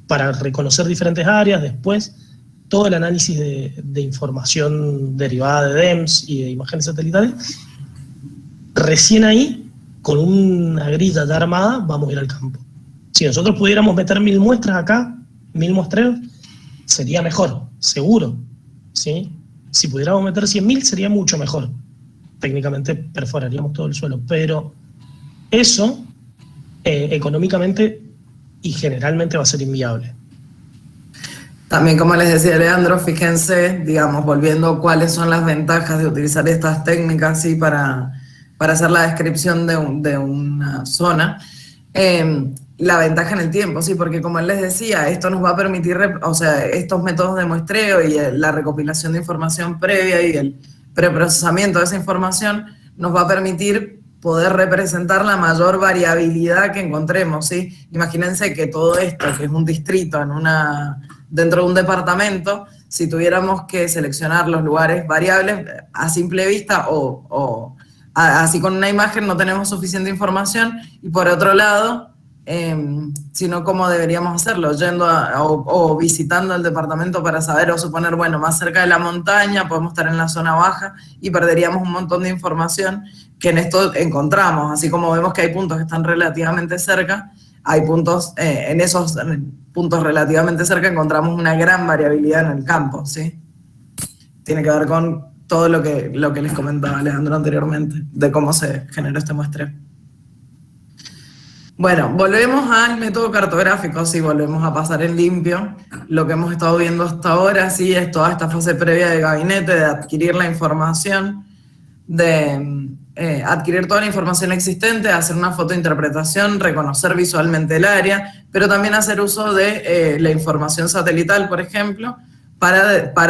para reconocer diferentes áreas. Después todo el análisis de información derivada de DEMS y de imágenes satelitales. Recién ahí, con una grilla ya armada, vamos a ir al campo. Si nosotros pudiéramos meter 1000 muestras acá, 1000 muestreos, sería mejor, seguro, ¿sí? Si pudiéramos meter 100.000 sería mucho mejor. Técnicamente perforaríamos todo el suelo, pero eso económicamente y generalmente va a ser inviable. También, como les decía Leandro, fíjense, digamos, volviendo cuáles son las ventajas de utilizar estas técnicas, ¿sí? Para hacer la descripción de una zona. La ventaja en el tiempo, sí, porque como él les decía, esto nos va a permitir, o sea, estos métodos de muestreo y la recopilación de información previa y el preprocesamiento de esa información nos va a permitir poder representar la mayor variabilidad que encontremos, ¿sí? Imagínense que todo esto, que es un distrito dentro de un departamento, si tuviéramos que seleccionar los lugares variables a simple vista o así con una imagen no tenemos suficiente información, y por otro lado, sino cómo deberíamos hacerlo, yendo o visitando el departamento para saber o suponer, bueno, más cerca de la montaña, podemos estar en la zona baja y perderíamos un montón de información que en esto encontramos, así como vemos que hay puntos que están relativamente cerca, hay puntos, en esos puntos relativamente cerca encontramos una gran variabilidad en el campo, ¿sí? Tiene que ver con todo lo que les comentaba Alejandro anteriormente, de cómo se generó este muestreo. Bueno, volvemos al método cartográfico, sí, volvemos a pasar en limpio. Lo que hemos estado viendo hasta ahora, sí, es toda esta fase previa de gabinete, de adquirir la información, de adquirir toda la información existente, hacer una fotointerpretación, reconocer visualmente el área, pero también hacer uso de la información satelital, por ejemplo, para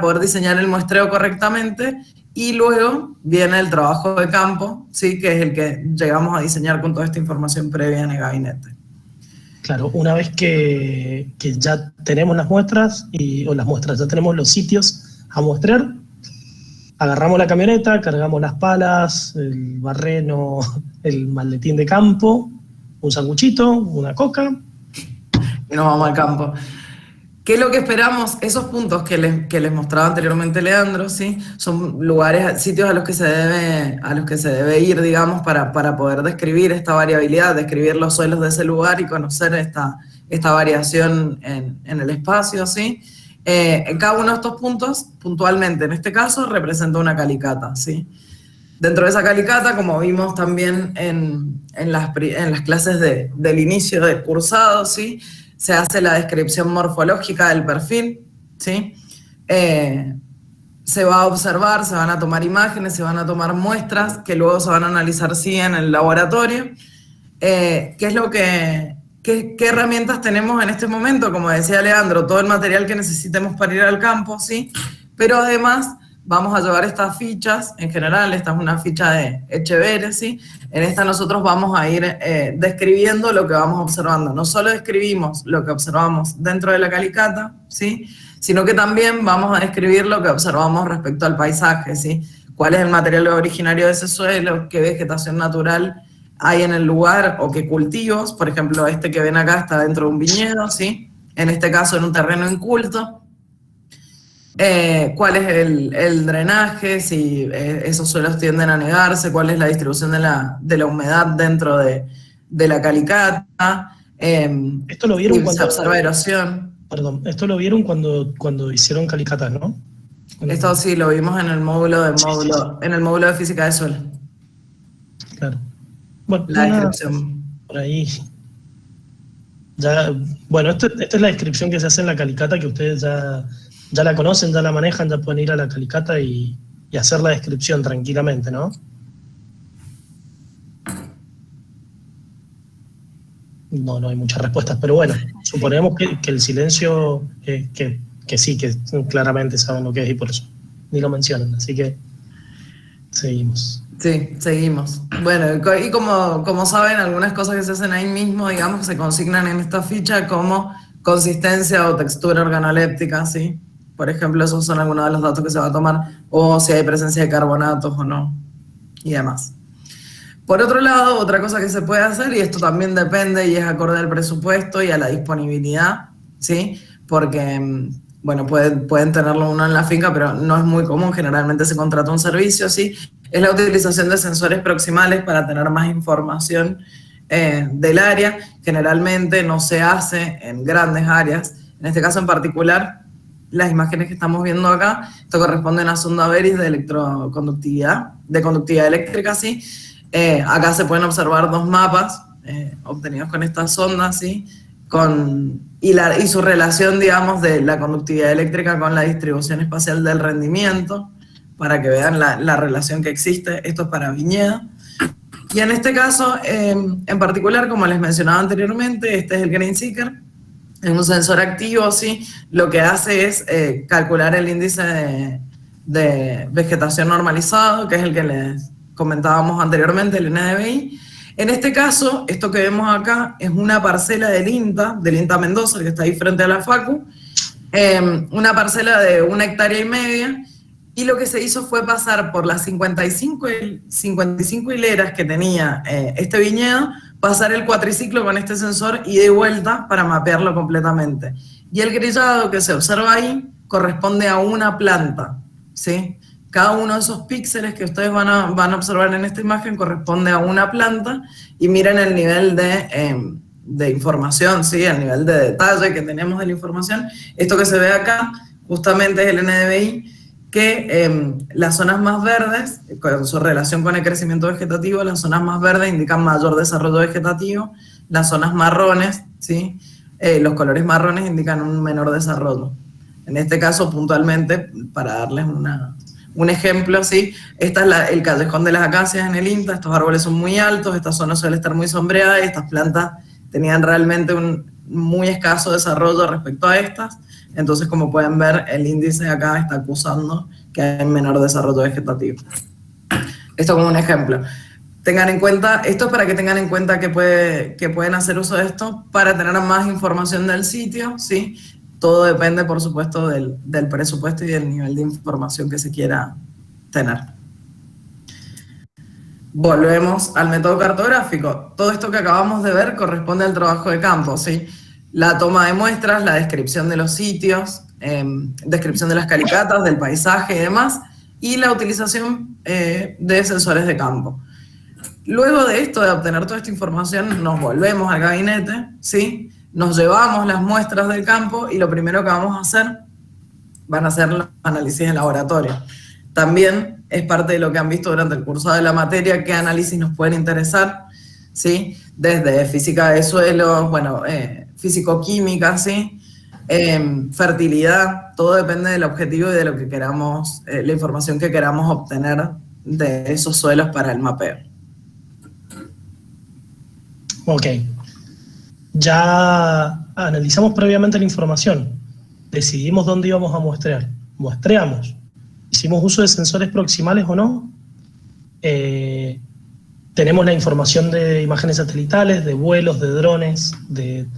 poder diseñar el muestreo correctamente. Y luego viene el trabajo de campo, ¿sí? Que es el que llegamos a diseñar con toda esta información previa en el gabinete. Claro, una vez que ya tenemos las muestras, ya tenemos los sitios a muestrear, agarramos la camioneta, cargamos las palas, el barreno, el maletín de campo, un sanguchito, una coca. Y nos vamos al campo. ¿Qué es lo que esperamos? Esos puntos que les mostraba anteriormente Leandro, ¿sí? Son lugares, sitios a los que se debe ir, digamos, para poder describir esta variabilidad, describir los suelos de ese lugar y conocer esta variación en el espacio, ¿sí? En cada uno de estos puntos, puntualmente, en este caso, representa una calicata, ¿sí? Dentro de esa calicata, como vimos también en las clases del inicio del cursado, ¿sí? Se hace la descripción morfológica del perfil, ¿sí? Se va a observar, se van a tomar imágenes, se van a tomar muestras que luego se van a analizar, sí, en el laboratorio. ¿Qué herramientas tenemos en este momento? Como decía Leandro, todo el material que necesitemos para ir al campo, ¿sí? Pero además vamos a llevar estas fichas, en general, esta es una ficha de Echeverri, ¿sí? En esta nosotros vamos a ir describiendo lo que vamos observando. No solo describimos lo que observamos dentro de la calicata, ¿sí? Sino que también vamos a describir lo que observamos respecto al paisaje, ¿sí? Cuál es el material originario de ese suelo, qué vegetación natural hay en el lugar o qué cultivos. Por ejemplo, este que ven acá está dentro de un viñedo, ¿sí? En este caso en un terreno inculto. Cuál es el drenaje, si esos suelos tienden a anegarse, cuál es la distribución de la humedad dentro de la calicata. Esto lo vieron cuando se observa erosión. Perdón, esto lo vieron cuando hicieron calicatas, ¿no? Esto sí lo vimos en el módulo en el módulo de física de suelo. Claro. Bueno, la descripción. Por ahí. Ya, bueno, esta es la descripción que se hace en la calicata, que ustedes ya la conocen, ya la manejan, ya pueden ir a la calicata y hacer la descripción tranquilamente, ¿no? No hay muchas respuestas, pero bueno, suponemos que el silencio, que sí, que claramente saben lo que es y por eso ni lo mencionan, así que seguimos. Sí, seguimos. Bueno, y como saben, algunas cosas que se hacen ahí mismo, digamos, que se consignan en esta ficha como consistencia o textura organoléptica, ¿sí? Por ejemplo, esos son algunos de los datos que se va a tomar, o si hay presencia de carbonatos o no, y demás. Por otro lado, otra cosa que se puede hacer, y esto también depende y es acorde al presupuesto y a la disponibilidad, ¿sí? Porque, bueno, pueden tenerlo uno en la finca, pero no es muy común, generalmente se contrata un servicio, ¿sí? Es la utilización de sensores proximales para tener más información del área. Generalmente no se hace en grandes áreas. En este caso en particular, las imágenes que estamos viendo acá, esto corresponden a sonda Veris de electroconductividad, de conductividad eléctrica, ¿sí? Acá se pueden observar dos mapas obtenidos con estas sondas, ¿sí? Y su relación, digamos, de la conductividad eléctrica con la distribución espacial del rendimiento, para que vean la relación que existe. Esto es para viñedo. Y en este caso, en particular, como les mencionaba anteriormente, este es el GreenSeeker. Es un sensor activo, ¿sí? Lo que hace es calcular el índice de vegetación normalizado, que es el que les comentábamos anteriormente, el NDVI. En este caso, esto que vemos acá es una parcela del INTA Mendoza, que está ahí frente a la Facu, una parcela de 1,5 hectáreas, y lo que se hizo fue pasar por las 55 hileras que tenía este viñedo, pasar el cuatriciclo con este sensor y de vuelta para mapearlo completamente. Y el grillado que se observa ahí corresponde a una planta, ¿sí? Cada uno de esos píxeles que ustedes van a observar en esta imagen corresponde a una planta, y miren el nivel de información, ¿sí? El nivel de detalle que tenemos de la información. Esto que se ve acá justamente es el NDVI, que las zonas más verdes, con su relación con el crecimiento vegetativo, las zonas más verdes indican mayor desarrollo vegetativo, las zonas marrones, ¿sí? Los colores marrones indican un menor desarrollo. En este caso, puntualmente, para darles un ejemplo, ¿sí? Este es el callejón de las acacias en el INTA. Estos árboles son muy altos, esta zona suele estar muy sombreada, y estas plantas tenían realmente un muy escaso desarrollo respecto a estas. Entonces, como pueden ver, el índice acá está acusando que hay menor desarrollo vegetativo. Esto como un ejemplo. Tengan en cuenta, esto es para que tengan en cuenta que pueden hacer uso de esto para tener más información del sitio, ¿sí? Todo depende, por supuesto, del presupuesto y del nivel de información que se quiera tener. Volvemos al método cartográfico. Todo esto que acabamos de ver corresponde al trabajo de campo, ¿sí? La toma de muestras, la descripción de los sitios, descripción de las calicatas, del paisaje y demás, y la utilización de sensores de campo. Luego de esto, de obtener toda esta información, nos volvemos al gabinete, ¿sí? Nos llevamos las muestras del campo, y lo primero que vamos a hacer van a ser los análisis de laboratorio. También es parte de lo que han visto durante el curso de la materia, qué análisis nos pueden interesar, ¿sí? Desde física de suelos, bueno, físico-química, ¿sí? Fertilidad, todo depende del objetivo y de lo que queramos, la información que queramos obtener de esos suelos para el mapeo. Ok. Ya analizamos previamente la información, decidimos dónde íbamos a muestrear, muestreamos, hicimos uso de sensores proximales o no, tenemos la información de imágenes satelitales, de vuelos, de drones, de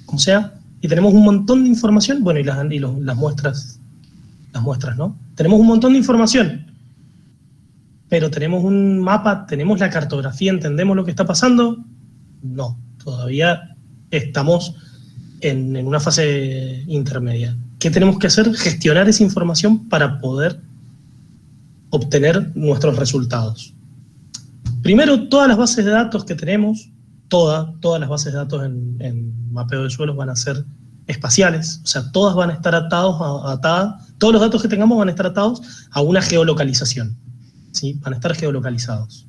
como sea, y tenemos un montón de información, bueno, y las muestras, ¿no? Tenemos un montón de información, pero tenemos un mapa, tenemos la cartografía, ¿entendemos lo que está pasando? No, todavía estamos en una fase intermedia. ¿Qué tenemos que hacer? Gestionar esa información para poder obtener nuestros resultados. Primero, todas las bases de datos que tenemos, todas las bases de datos en mapeo de suelos van a ser espaciales, o sea, todas van a estar atadas, todos los datos que tengamos van a estar atados a una geolocalización, ¿sí? Van a estar geolocalizados.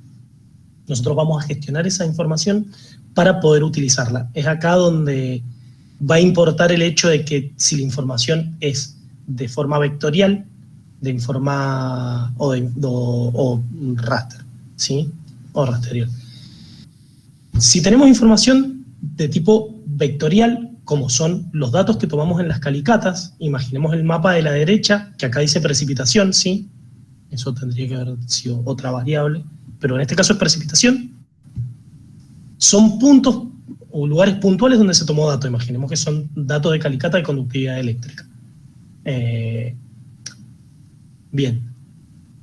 Nosotros vamos a gestionar esa información para poder utilizarla. Es acá donde va a importar el hecho de que si la información es de forma vectorial, de forma o raster, ¿sí? O rasterial. Si tenemos información de tipo vectorial, como son los datos que tomamos en las calicatas, imaginemos el mapa de la derecha, que acá dice precipitación, ¿sí? Eso tendría que haber sido otra variable. pero en este caso es precipitación, son puntos o lugares puntuales donde se tomó datos. Imaginemos que son datos de calicata de conductividad eléctrica. Bien.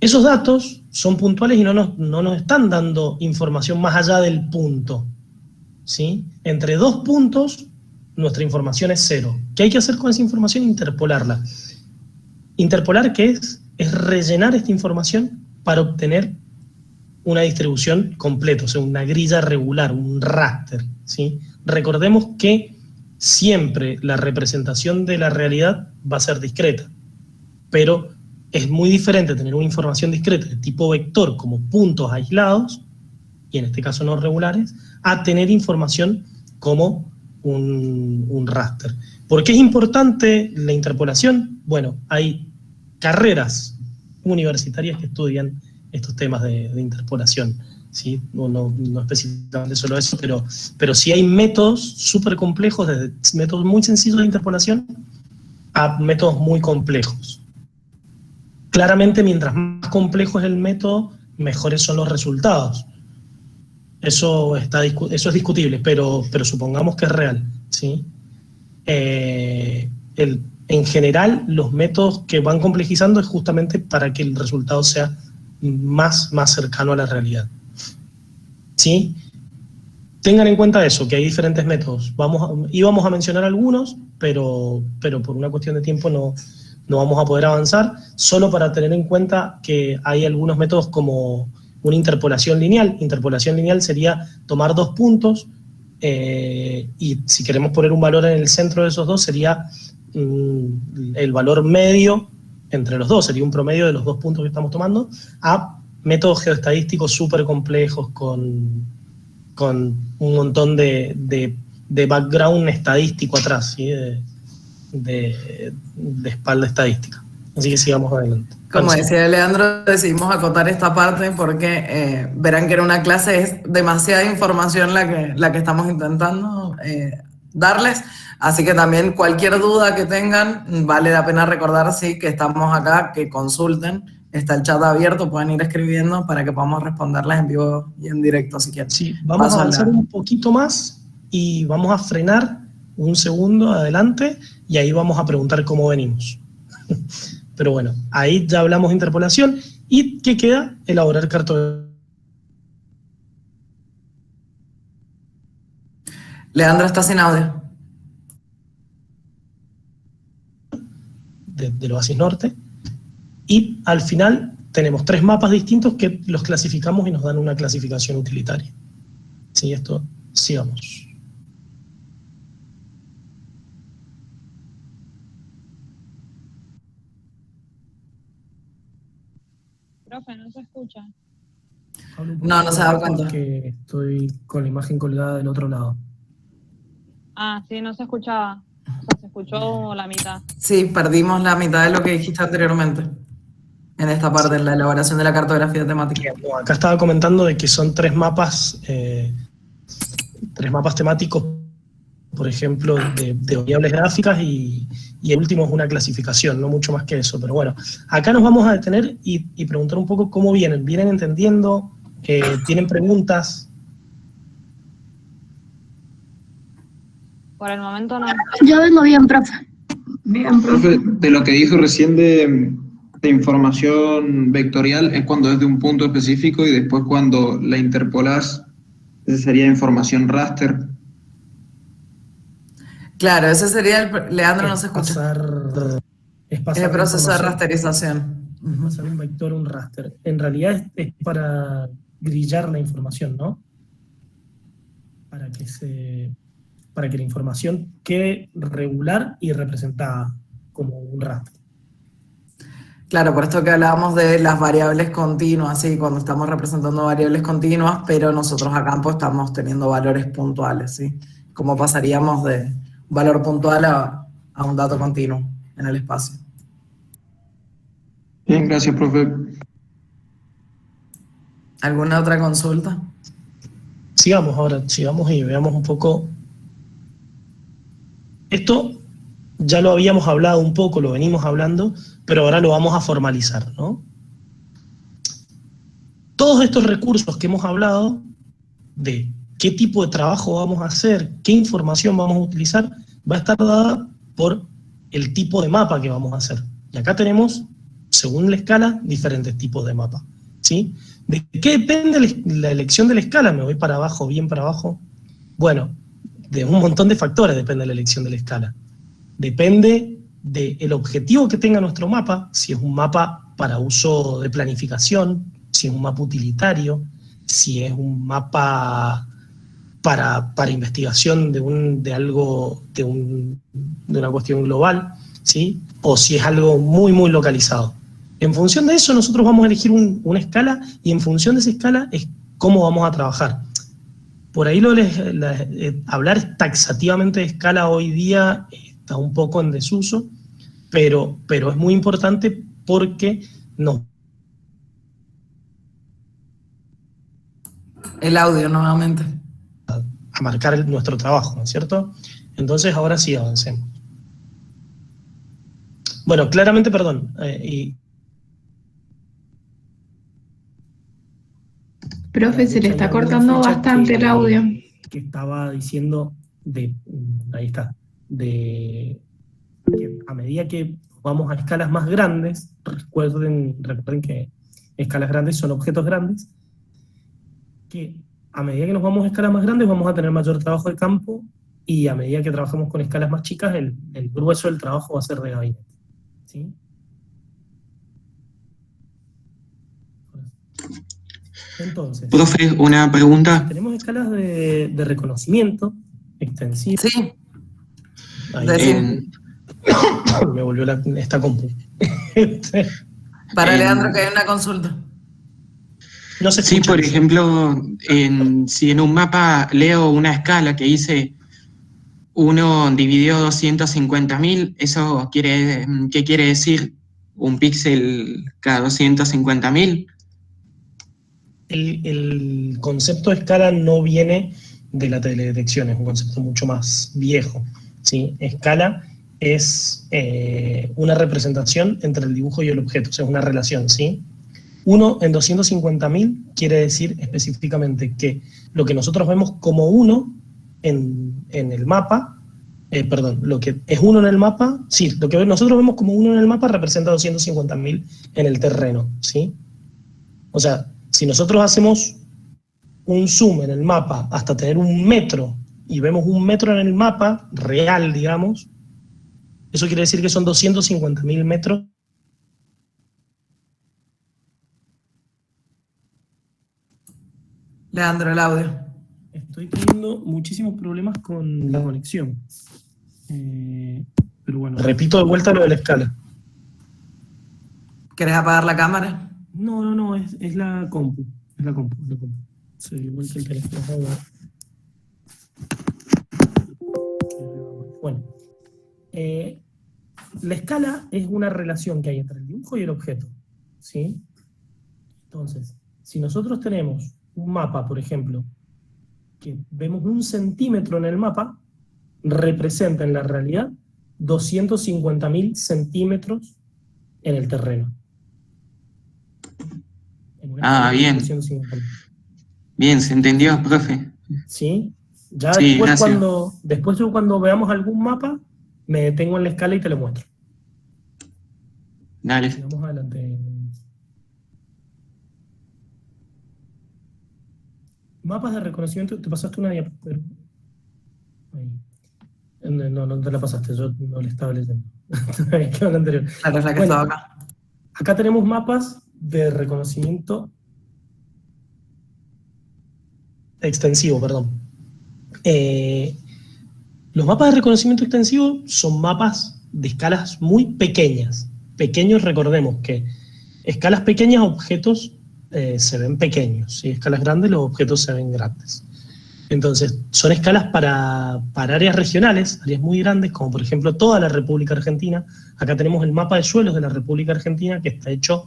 Esos datos son puntuales y no nos están dando información más allá del punto, ¿sí? Entre 2 puntos, nuestra información es 0. ¿Qué hay que hacer con esa información? Interpolarla. Interpolar, ¿qué es? Es rellenar esta información para obtener una distribución completa, o sea, una grilla regular, un raster, ¿sí? Recordemos que siempre la representación de la realidad va a ser discreta, pero es muy diferente tener una información discreta de tipo vector como puntos aislados, y en este caso no regulares, a tener información como un raster. ¿Por qué es importante la interpolación? Bueno, hay carreras universitarias que estudian estos temas de interpolación, ¿sí? No específicamente solo eso, pero sí hay métodos súper complejos, desde métodos muy sencillos de interpolación a métodos muy complejos. Claramente, mientras más complejo es el método, mejores son los resultados. Eso es discutible, pero supongamos que es real, ¿sí? En general, los métodos que van complejizando es justamente para que el resultado sea más cercano a la realidad, ¿sí? Tengan en cuenta eso, que hay diferentes métodos. Íbamos a mencionar algunos, pero por una cuestión de tiempo no vamos a poder avanzar, solo para tener en cuenta que hay algunos métodos como una interpolación lineal. Interpolación lineal sería tomar 2 puntos y si queremos poner un valor en el centro de esos 2 sería el valor medio entre los 2, sería un promedio de los 2 puntos que estamos tomando, a métodos geoestadísticos súper complejos con un montón de background estadístico atrás, ¿sí? de espalda estadística. Así que sigamos adelante. Como decía Leandro, decidimos acotar esta parte porque verán que en una clase es demasiada información la que estamos intentando darles, así que también cualquier duda que tengan, vale la pena recordar, sí, que estamos acá, que consulten, está el chat abierto, pueden ir escribiendo para que podamos responderlas en vivo y en directo si quieren. Sí, vamos a avanzar un poquito más y vamos a frenar un segundo adelante y ahí vamos a preguntar cómo venimos. Pero bueno, ahí ya hablamos de interpolación. ¿Y qué queda? Elaborar cartografía. Leandro está sin audio. Del Oasis Norte. Y al final tenemos 3 mapas distintos que los clasificamos y nos dan una clasificación utilitaria. Sí, esto, sigamos. Profe, no se escucha. No se da cuenta. Porque estoy con la imagen colgada del otro lado. Ah, sí, no se escuchaba. O sea, se escuchó la mitad. Sí, perdimos la mitad de lo que dijiste anteriormente, en esta parte, en la elaboración de la cartografía temática. No, acá estaba comentando de que son 3 mapas temáticos, por ejemplo, de variables gráficas y el último es una clasificación, no mucho más que eso. Pero bueno, acá nos vamos a detener y preguntar un poco cómo vienen. ¿Vienen entendiendo? ¿Tienen preguntas? Por el momento no. Yo vengo bien, profe. Bien, profe. De lo que dijo recién de información vectorial, es cuando es de un punto específico y después cuando la interpolás, esa sería información raster. Claro, ese sería Leandro no se escucha. Es pasar el proceso de información. rasterización. Pasar un vector a un raster. En realidad es para grillar la información, ¿no? Para que la información quede regular y representada como un raster. Claro, por esto que hablábamos de las variables continuas, ¿sí? Cuando estamos representando variables continuas, pero nosotros a campo estamos teniendo valores puntuales, ¿sí? ¿Cómo pasaríamos de un valor puntual a un dato continuo en el espacio? Bien, gracias, profe. ¿Alguna otra consulta? Sigamos y veamos un poco. Esto ya lo habíamos hablado un poco, lo venimos hablando, pero ahora lo vamos a formalizar, ¿no? todos estos recursos que hemos hablado, de qué tipo de trabajo vamos a hacer, qué información vamos a utilizar, va a estar dada por el tipo de mapa que vamos a hacer. Y acá tenemos, según la escala, diferentes tipos de mapa, ¿sí? ¿De qué depende la elección de la escala? ¿Me voy para abajo, bien para abajo? Bueno, de un montón de factores depende la elección de la escala. Depende del objetivo que tenga nuestro mapa, si es un mapa para uso de planificación, si es un mapa utilitario, si es un mapa para investigación de una cuestión global, ¿sí? O si es algo muy, muy localizado. En función de eso nosotros vamos a elegir una escala y en función de esa escala es cómo vamos a trabajar. Por ahí hablar taxativamente de escala hoy día está un poco en desuso, pero es muy importante porque nos... El audio nuevamente. A marcar nuestro trabajo, ¿no es cierto? Entonces, ahora sí, avancemos. Bueno, claramente, perdón. Profe, se le está cortando bastante el audio. Que estaba diciendo ahí está, de que a medida que vamos a escalas más grandes, recuerden que escalas grandes son objetos grandes, que a medida que nos vamos a escalas más grandes vamos a tener mayor trabajo de campo y a medida que trabajamos con escalas más chicas el grueso del trabajo va a ser de gabinete, ¿sí? Entonces, profe, una pregunta. Tenemos escalas de reconocimiento extensivo. Sí. Me volvió esta compu. Para Leandro, que hay una consulta. No se sí, por ejemplo, si en un mapa leo una escala que dice 1 dividido 250.000, ¿eso qué quiere decir? ¿Un píxel cada 250.000? El concepto de escala no viene de la teledetección, es un concepto mucho más viejo, ¿sí? Escala es una representación entre el dibujo y el objeto, o sea, es una relación, ¿sí? 1 en 250.000 quiere decir específicamente que lo que nosotros vemos como 1 en el mapa, lo que es 1 en el mapa, sí, lo que nosotros vemos como 1 en el mapa representa 250.000 en el terreno, ¿sí? O sea, si nosotros hacemos un zoom en el mapa hasta tener 1 metro y vemos 1 metro en el mapa real, digamos, eso quiere decir que son 250.000 metros. Leandro, el audio. Estoy teniendo muchísimos problemas con la conexión. Pero bueno, repito de vuelta lo de la escala. ¿Querés apagar la cámara? No, es la compu. Es la compu. Se dio vuelta el teléfono. Bueno, la escala es una relación que hay entre el dibujo y el objeto, ¿sí? Entonces, si nosotros tenemos un mapa, por ejemplo, que vemos 1 centímetro en el mapa, representa en la realidad 250.000 centímetros en el terreno. Bien. Bien, se entendió, profe. ¿Sí? Ya sí, después cuando veamos algún mapa, me detengo en la escala y te lo muestro. Dale. Sigamos adelante. Mapas de reconocimiento, te pasaste una diapositiva. No te la pasaste, yo no le estaba leyendo. Quedó la anterior. Claro, es la que estaba acá. Acá tenemos mapas de reconocimiento extensivo, perdón. Los mapas de reconocimiento extensivo son mapas de escalas muy pequeñas. Pequeños, recordemos que escalas pequeñas, objetos se ven pequeños, ¿sí? Escalas grandes, los objetos se ven grandes. Entonces, son escalas para áreas regionales, áreas muy grandes, como por ejemplo toda la República Argentina. Acá tenemos el mapa de suelos de la República Argentina, que está hecho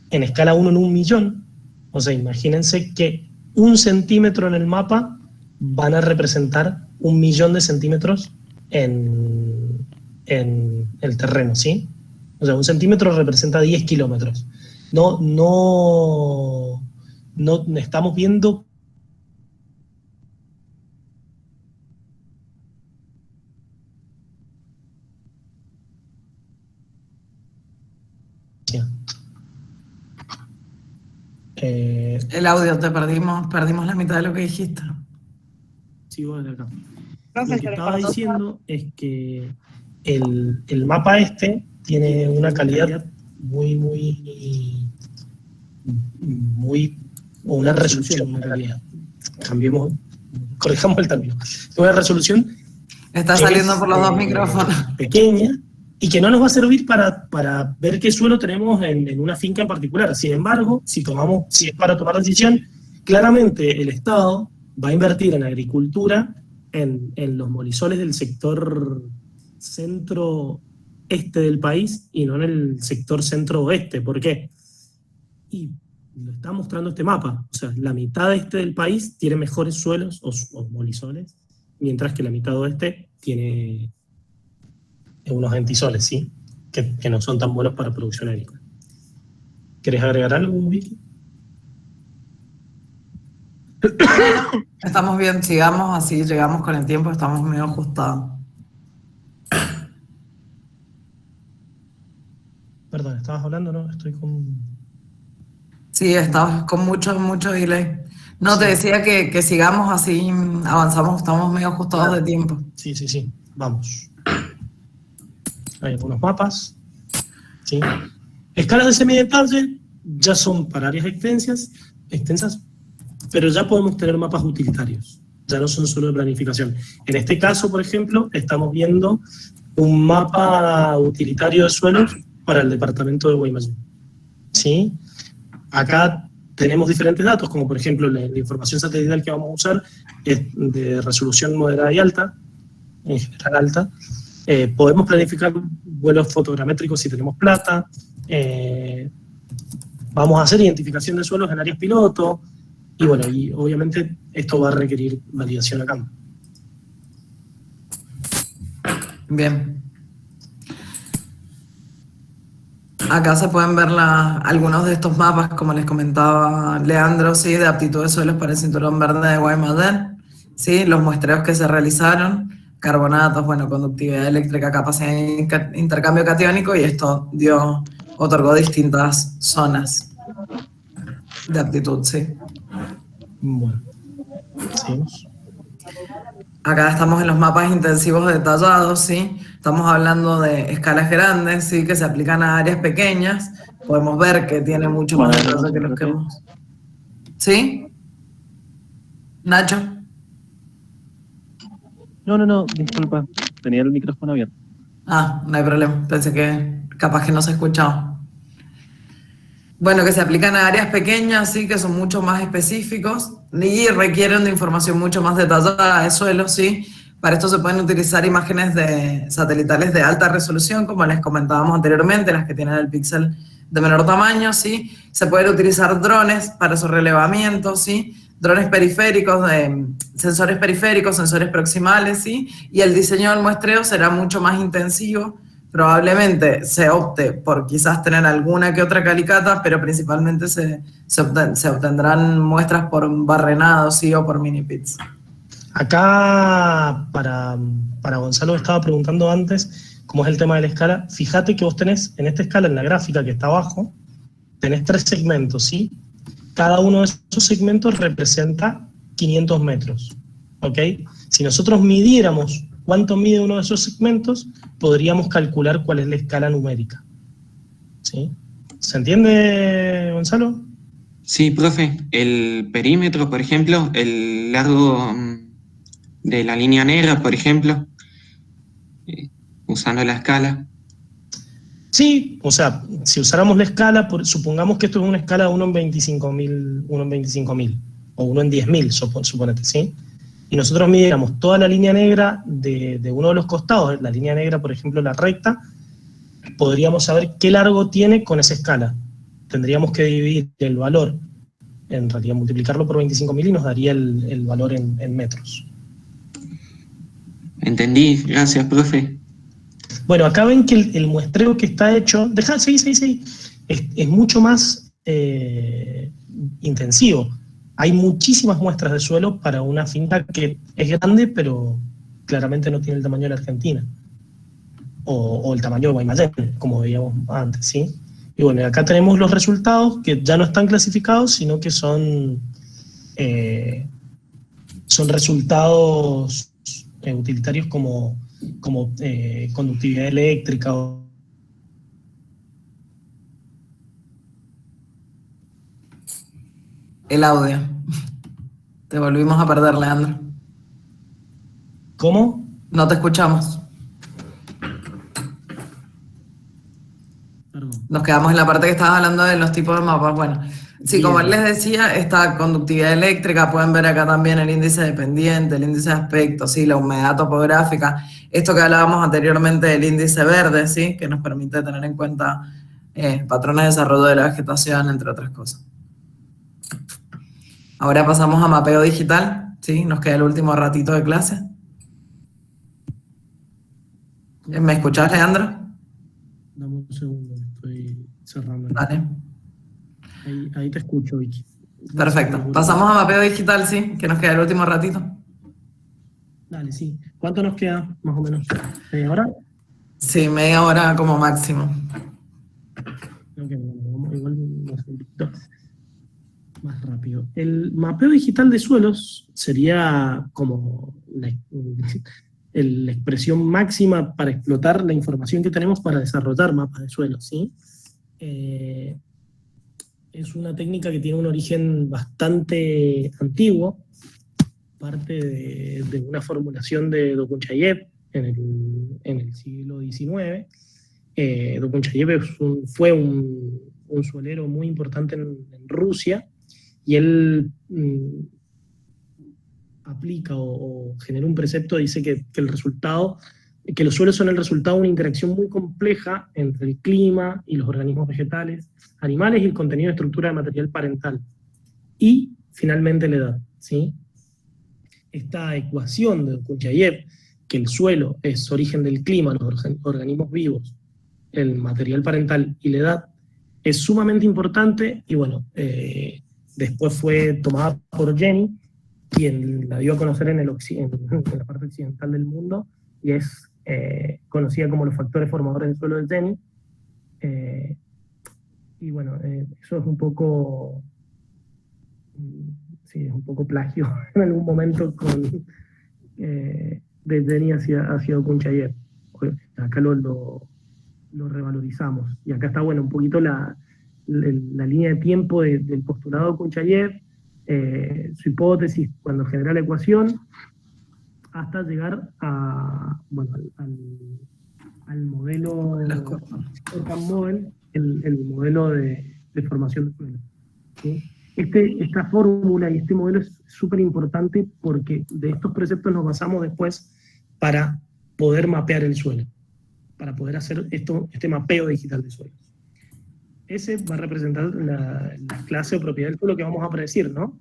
en escala 1 en 1 millón. O sea, imagínense que 1 centímetro en el mapa van a representar 1 millón de centímetros en el terreno, ¿sí? O sea, 1 centímetro representa 10 kilómetros. No no estamos viendo el audio te perdimos la mitad de lo que dijiste. Sigo desde acá. Lo que estaba diciendo es que el mapa este tiene una calidad muy, o una resolución, en realidad. Corrijamos el término. Una resolución está saliendo por los dos micrófonos. Pequeña, y que no nos va a servir para ver qué suelo tenemos en una finca en particular. Sin embargo, si es para tomar decisión, claramente el Estado va a invertir en agricultura en los molisoles del sector centro-este del país y no en el sector centro-oeste. ¿Por qué? Y lo está mostrando este mapa. O sea, la mitad este del país tiene mejores suelos o molisoles, mientras que la mitad oeste tiene unos entisoles, ¿sí? Que no son tan buenos para producción agrícola. ¿Querés agregar algo, Vicky? Estamos bien, sigamos así, llegamos con el tiempo, estamos medio ajustados. Perdón, ¿estabas hablando, no? Estoy con... Sí, estabas con mucho delay. No, te decía que sigamos así, avanzamos, estamos medio ajustados de tiempo. Sí, vamos. Hay algunos mapas, ¿sí? Escalas de semidetalle ya son para áreas extensas, pero ya podemos tener mapas utilitarios, ya no son solo de planificación. En este caso, por ejemplo, estamos viendo un mapa utilitario de suelos para el departamento de Guaymallén, ¿sí? Acá tenemos diferentes datos, como por ejemplo la información satelital que vamos a usar es de resolución moderada y alta, en general alta. Podemos planificar vuelos fotogramétricos si tenemos plata, vamos a hacer identificación de suelos en áreas piloto, y bueno, y obviamente esto va a requerir validación a campo. Bien. Acá se pueden ver algunos de estos mapas, como les comentaba Leandro, ¿sí? De aptitud de suelos para el cinturón verde de Guaymallén, ¿sí? Los muestreos que se realizaron, carbonatos, bueno, conductividad eléctrica, capacidad de intercambio catiónico, y esto otorgó distintas zonas de aptitud, ¿sí? Bueno, seguimos. Acá estamos en los mapas intensivos detallados, ¿sí? Estamos hablando de escalas grandes, ¿sí? Que se aplican a áreas pequeñas. Podemos ver que tiene mucho más detalle que los que hemos... ¿Sí? ¿Nacho? No, disculpa, tenía el micrófono abierto. Ah, no hay problema, pensé que capaz que no se escuchaba. Bueno, que se aplican a áreas pequeñas, sí, que son mucho más específicos y requieren de información mucho más detallada de suelo, sí. Para esto se pueden utilizar imágenes satelitales de alta resolución, como les comentábamos anteriormente, las que tienen el píxel de menor tamaño, sí. Se pueden utilizar drones para su relevamiento, sí. Drones periféricos, sensores periféricos, sensores proximales, ¿sí? Y el diseño del muestreo será mucho más intensivo. Probablemente se opte por quizás tener alguna que otra calicata, pero principalmente se obtendrán muestras por barrenado, ¿sí? O por mini pits. Acá, para Gonzalo, estaba preguntando antes cómo es el tema de la escala. Fíjate que vos tenés, en esta escala, en la gráfica que está abajo, tenés 3 segmentos, ¿sí? Cada uno de esos segmentos representa 500 metros, ¿ok? Si nosotros midiéramos cuánto mide uno de esos segmentos, podríamos calcular cuál es la escala numérica, ¿sí? ¿Se entiende, Gonzalo? Sí, profe. El perímetro, por ejemplo, el largo de la línea negra, por ejemplo, usando la escala. Sí, o sea, si usáramos la escala, supongamos que esto es una escala de 1 en 25.000, o 1 en 10.000, suponete, ¿sí? Y nosotros midiéramos toda la línea negra de uno de los costados, la línea negra, por ejemplo, la recta, podríamos saber qué largo tiene con esa escala. Tendríamos que dividir el valor, en realidad multiplicarlo por 25.000 y nos daría el valor en metros. Entendí, gracias, profe. Bueno, acá ven que el muestreo que está hecho, seguí, es mucho más intensivo. Hay muchísimas muestras de suelo para una finca que es grande, pero claramente no tiene el tamaño de la Argentina. O el tamaño de Guaymallén, como veíamos antes, ¿sí? Y bueno, acá tenemos los resultados que ya no están clasificados, sino que son resultados utilitarios como conductividad eléctrica. El audio. Te volvimos a perder, Leandro. ¿Cómo? No te escuchamos. Perdón. Nos quedamos en la parte que estabas hablando de los tipos de mapas. Bueno, sí, como él les decía, esta conductividad eléctrica, pueden ver acá también el índice de pendiente, el índice de aspecto, sí, la humedad topográfica, esto que hablábamos anteriormente del índice verde, sí, que nos permite tener en cuenta patrones de desarrollo de la vegetación, entre otras cosas. Ahora pasamos a mapeo digital, sí, nos queda el último ratito de clase. ¿Me escuchás, Leandro? Dame un segundo, estoy cerrando. Dale. Ahí te escucho, Vicky. Perfecto. Pasamos a mapeo digital, sí, que nos queda el último ratito. Dale, sí. ¿Cuánto nos queda, más o menos? ¿Media hora? Sí, media hora como máximo. Ok, bueno, vamos igual un poquito más rápido. El mapeo digital de suelos sería como la expresión máxima para explotar la información que tenemos para desarrollar mapas de suelos, ¿sí? Es una técnica que tiene un origen bastante antiguo, parte de una formulación de Dokuntzaev en el siglo XIX. Dokuntzaev fue un suelero muy importante en Rusia, y él aplica o genera un precepto, dice que los suelos son el resultado de una interacción muy compleja entre el clima y los organismos vegetales, animales y el contenido de estructura de material parental. Y, finalmente, la edad, ¿sí? Esta ecuación de Dokuntzaev, que el suelo es origen del clima, los organismos vivos, el material parental y la edad, es sumamente importante, y bueno, después fue tomada por Jenny, quien la dio a conocer en la parte occidental del mundo, y es conocida como los factores formadores del suelo de Jenny. Y bueno, eso es un poco, sí, es un poco plagio en algún momento de Jenny hacia Dokuntzaev. Acá lo revalorizamos. Y acá está, bueno, un poquito la línea de tiempo del postulado de Dokuntzaev, su hipótesis cuando genera la ecuación, hasta llegar al modelo el modelo de formación de suelo, ¿sí? Esta fórmula y este modelo es súper importante porque de estos preceptos nos basamos después para poder mapear el suelo, para poder hacer este mapeo digital de suelos. Ese va a representar la clase o propiedad del suelo que vamos a predecir, ¿no?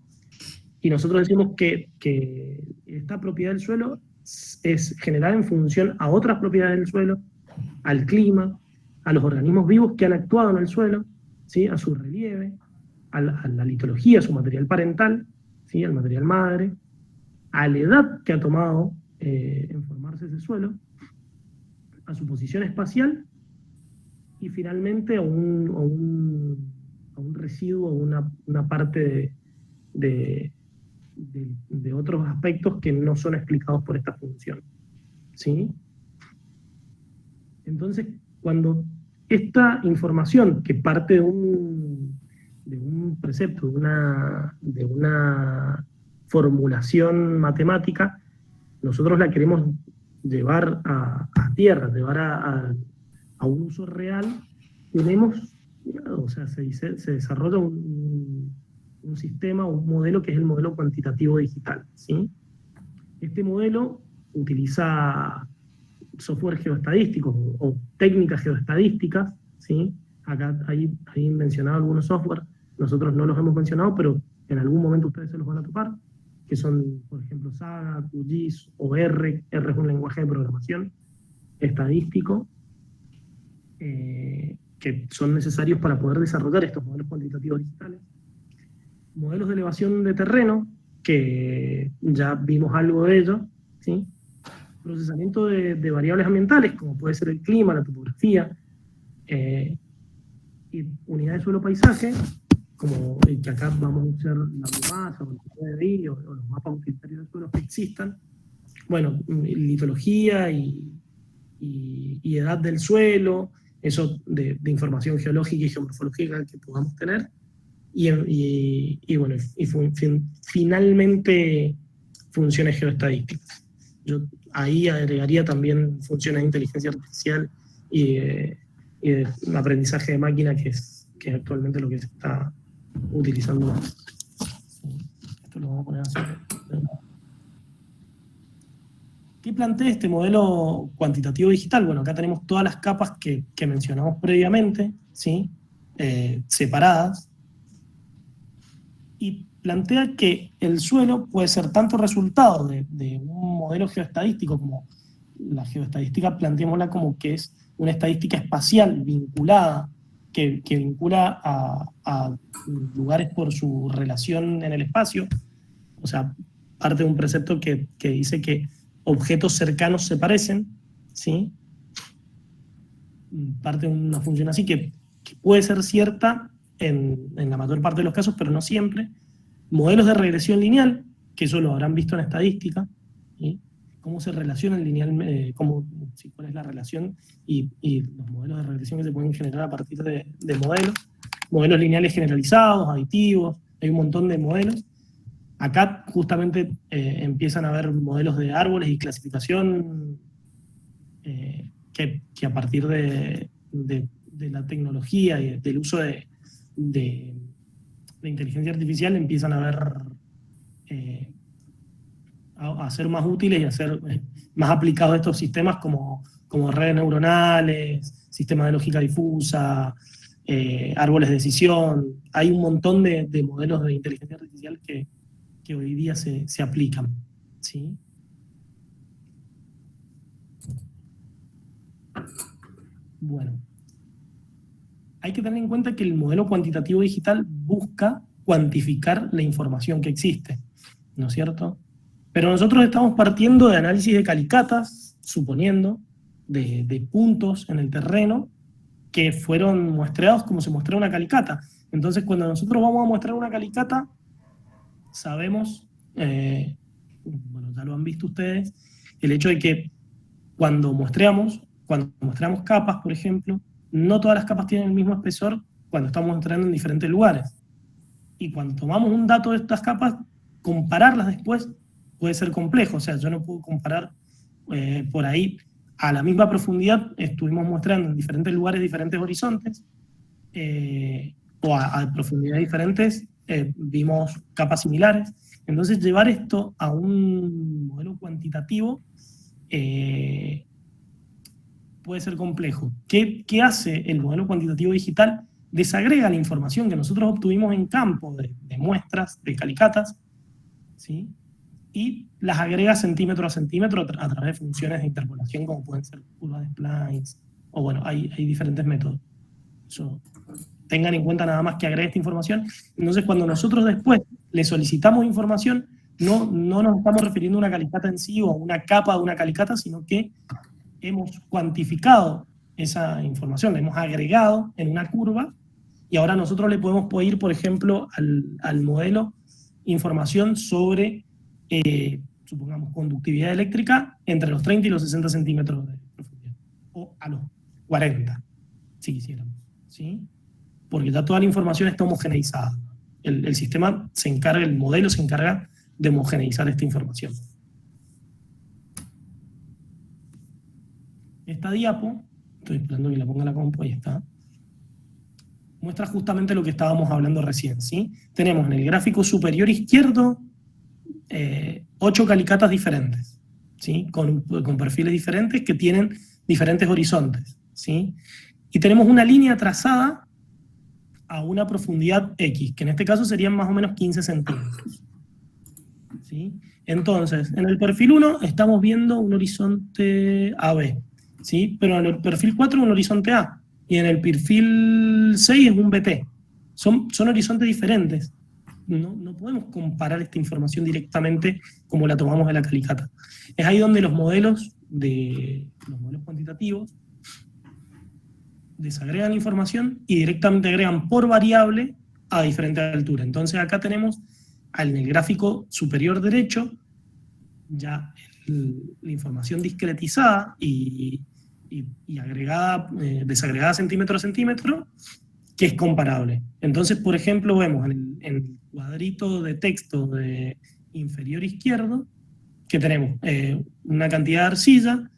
Y nosotros decimos que esta propiedad del suelo es generada en función a otras propiedades del suelo, al clima, a los organismos vivos que han actuado en el suelo, ¿sí? A su relieve, a la litología, a su material parental, ¿sí? Al material madre, a la edad que ha tomado en formarse ese suelo, a su posición espacial, y finalmente a un residuo, una parte de otros aspectos que no son explicados por esta función, ¿sí? Entonces, cuando esta información, que parte de un precepto, de una formulación matemática, nosotros la queremos llevar a tierra, llevar a un uso real, se desarrolla un sistema, un modelo que es el modelo cuantitativo digital, ¿sí? Este modelo utiliza software geoestadístico o técnicas geoestadísticas, ¿sí? Acá hay mencionado algunos software, nosotros no los hemos mencionado, pero en algún momento ustedes se los van a topar, que son, por ejemplo, Saga, QGIS o R. R es un lenguaje de programación estadístico, que son necesarios para poder desarrollar estos modelos cuantitativos digitales. modelos de elevación de terreno, que ya vimos algo de ello, ¿sí? Procesamiento de variables ambientales, como puede ser el clima, la topografía, y unidades de suelo-paisaje, como el que acá vamos a usar la biomasa, o el PDI, o los mapas utilitarios de suelos que existan. Bueno, litología y edad del suelo, eso de información geológica y geomorfológica que podamos tener. Bueno, finalmente funciones geoestadísticas. Yo ahí agregaría también funciones de inteligencia artificial y de aprendizaje de máquina, que es actualmente lo que se está utilizando. Esto lo vamos a poner así. ¿Qué plantea este modelo cuantitativo digital? Bueno, acá tenemos todas las capas que mencionamos previamente, ¿sí? Separadas, y plantea que el suelo puede ser tanto resultado de un modelo geoestadístico, como la geoestadística planteémosla como que es una estadística espacial vinculada, que vincula a lugares por su relación en el espacio. O sea, parte de un precepto que dice que objetos cercanos se parecen, ¿sí? Parte de una función así que puede ser cierta en la mayor parte de los casos, pero no siempre. Modelos de regresión lineal, que eso lo habrán visto en estadística, ¿sí? Cómo se relacionan linealmente, cuál es la relación, y los modelos de regresión que se pueden generar a partir de modelos lineales generalizados, aditivos, hay un montón de modelos. Acá justamente empiezan a haber modelos de árboles y clasificación que a partir de la tecnología y del uso de inteligencia artificial empiezan a ser más útiles y a ser más aplicados estos sistemas como redes neuronales, sistemas de lógica difusa, árboles de decisión. Hay un montón de modelos de inteligencia artificial que hoy día se aplican, ¿sí? Bueno, hay que tener en cuenta que el modelo cuantitativo digital busca cuantificar la información que existe, ¿no es cierto? Pero nosotros estamos partiendo de análisis de calicatas, suponiendo, de puntos en el terreno que fueron muestreados como se muestra una calicata. Entonces, cuando nosotros vamos a muestrar una calicata, sabemos, bueno, ya lo han visto ustedes, el hecho de que cuando mostramos capas, por ejemplo, no todas las capas tienen el mismo espesor cuando estamos entrando en diferentes lugares. Y cuando tomamos un dato de estas capas, compararlas después puede ser complejo. O sea, yo no puedo comparar por ahí a la misma profundidad, estuvimos mostrando en diferentes lugares diferentes horizontes, o a profundidades diferentes vimos capas similares. Entonces, llevar esto a un modelo cuantitativo puede ser complejo. ¿Qué hace el modelo cuantitativo digital? Desagrega la información que nosotros obtuvimos en campo de muestras, de calicatas, ¿sí? Y las agrega centímetro a centímetro a través de funciones de interpolación, como pueden ser curvas de splines, o bueno, hay diferentes métodos. Tengan en cuenta nada más que agregue esta información. Entonces, cuando nosotros después le solicitamos información, no nos estamos refiriendo a una calicata en sí o a una capa de una calicata, sino que hemos cuantificado esa información, la hemos agregado en una curva, y ahora nosotros le podemos pedir, por ejemplo, al modelo información sobre, supongamos, conductividad eléctrica entre los 30 y los 60 centímetros de profundidad, o a los 40, si quisiéramos, ¿sí? Porque ya toda la información está homogeneizada. El sistema se encarga, el modelo se encarga de homogeneizar esta información. Esta diapo, estoy esperando que la ponga la compu, ahí está, muestra justamente lo que estábamos hablando recién, ¿sí? Tenemos en el gráfico superior izquierdo 8 calicatas diferentes, ¿sí? Con perfiles diferentes que tienen diferentes horizontes, ¿sí? Y tenemos una línea trazada a una profundidad X, que en este caso serían más o menos 15 centímetros, ¿sí? Entonces, en el perfil 1 estamos viendo un horizonte AB, ¿sí? Pero en el perfil 4 un horizonte A, y en el perfil 6 es un BT. Son horizontes diferentes. no podemos comparar esta información directamente como la tomamos de la calicata. Es ahí donde los modelos cuantitativos desagregan información y directamente agregan por variable a diferente altura. Entonces acá tenemos en el gráfico superior derecho ya la información discretizada y agregada, desagregada centímetro a centímetro, que es comparable. Entonces, por ejemplo, vemos en el cuadrito de texto de inferior izquierdo que tenemos una cantidad de arcilla, ¿no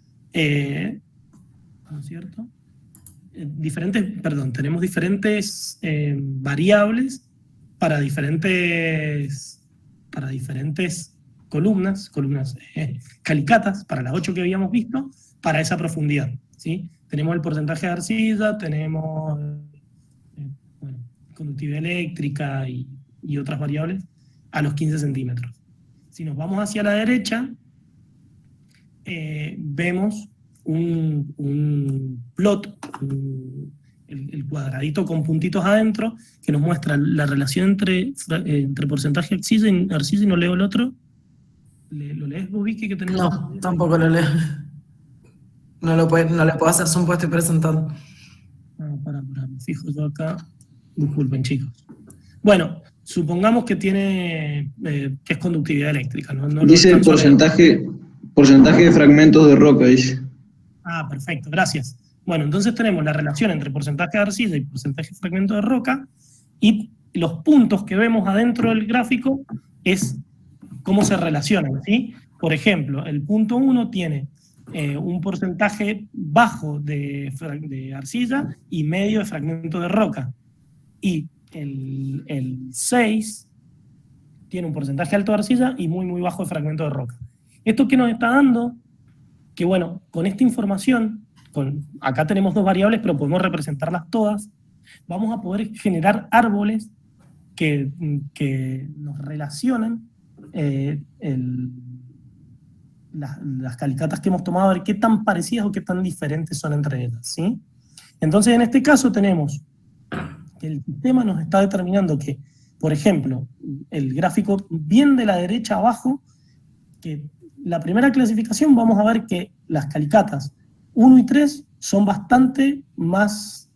es cierto? Tenemos diferentes variables para diferentes columnas calicatas, para las 8 que habíamos visto, para esa profundidad, ¿sí? Tenemos el porcentaje de arcilla, tenemos conductividad eléctrica y otras variables a los 15 centímetros. Si nos vamos hacia la derecha, vemos un plot, el cuadradito con puntitos adentro, que nos muestra la relación entre porcentaje de arcilla y no leo el otro. ¿Lo lees vos, Vicky? Que tenemos? No, tampoco lo leo. No le puedo hacer zoom porque estoy presentando. Me fijo yo acá. Disculpen, chicos. Bueno, supongamos que tiene que es conductividad eléctrica. No dice porcentaje de fragmentos de roca, dice. Ah, perfecto, gracias. Bueno, entonces tenemos la relación entre porcentaje de arcilla y porcentaje de fragmento de roca, y los puntos que vemos adentro del gráfico es cómo se relacionan, ¿sí? Por ejemplo, el punto 1 tiene un porcentaje bajo de arcilla y medio de fragmento de roca. Y el 6 tiene un porcentaje alto de arcilla y muy, muy bajo de fragmento de roca. ¿Esto qué nos está dando? Que bueno, con esta información, acá tenemos dos variables, pero podemos representarlas todas, vamos a poder generar árboles que nos relacionan las calicatas que hemos tomado, a ver qué tan parecidas o qué tan diferentes son entre ellas, ¿sí? Entonces, en este caso tenemos que el sistema nos está determinando que, por ejemplo, el gráfico bien de la derecha abajo, que la primera clasificación vamos a ver que las calicatas 1 y 3 son bastante más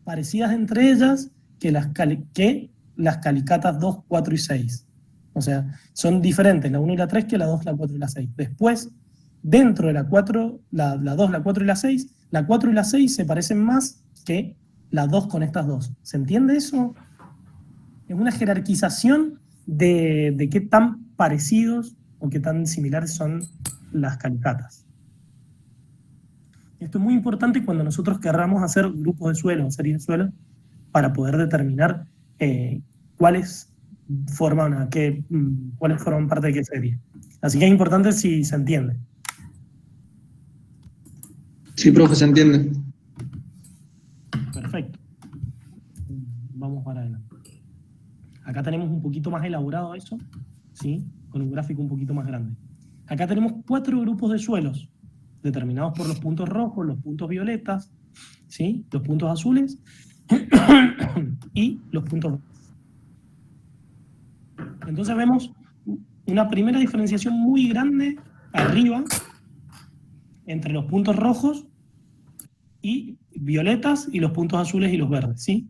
parecidas entre ellas que las calicatas 2, 4 y 6. O sea, son diferentes la 1 y la 3 que la 2, la 4 y la 6. Después, dentro de la 4, la 2, la 4 y la 6, la 4 y la 6 se parecen más que la 2 con estas dos. ¿Se entiende eso? Es una jerarquización de qué tan parecidos o qué tan similares son las calicatas. Esto es muy importante cuando nosotros querramos hacer grupos de suelo o series de suelo para poder determinar cuáles forman parte de qué serie. Así que es importante si se entiende. Sí, profe, se entiende. Perfecto. Vamos para adelante. Acá tenemos un poquito más elaborado eso, ¿sí? Con un gráfico un poquito más grande. Acá tenemos 4 grupos de suelos, determinados por los puntos rojos, los puntos violetas, ¿sí? Los puntos azules y los puntos rojos. Entonces vemos una primera diferenciación muy grande arriba entre los puntos rojos y violetas y los puntos azules y los verdes, ¿sí?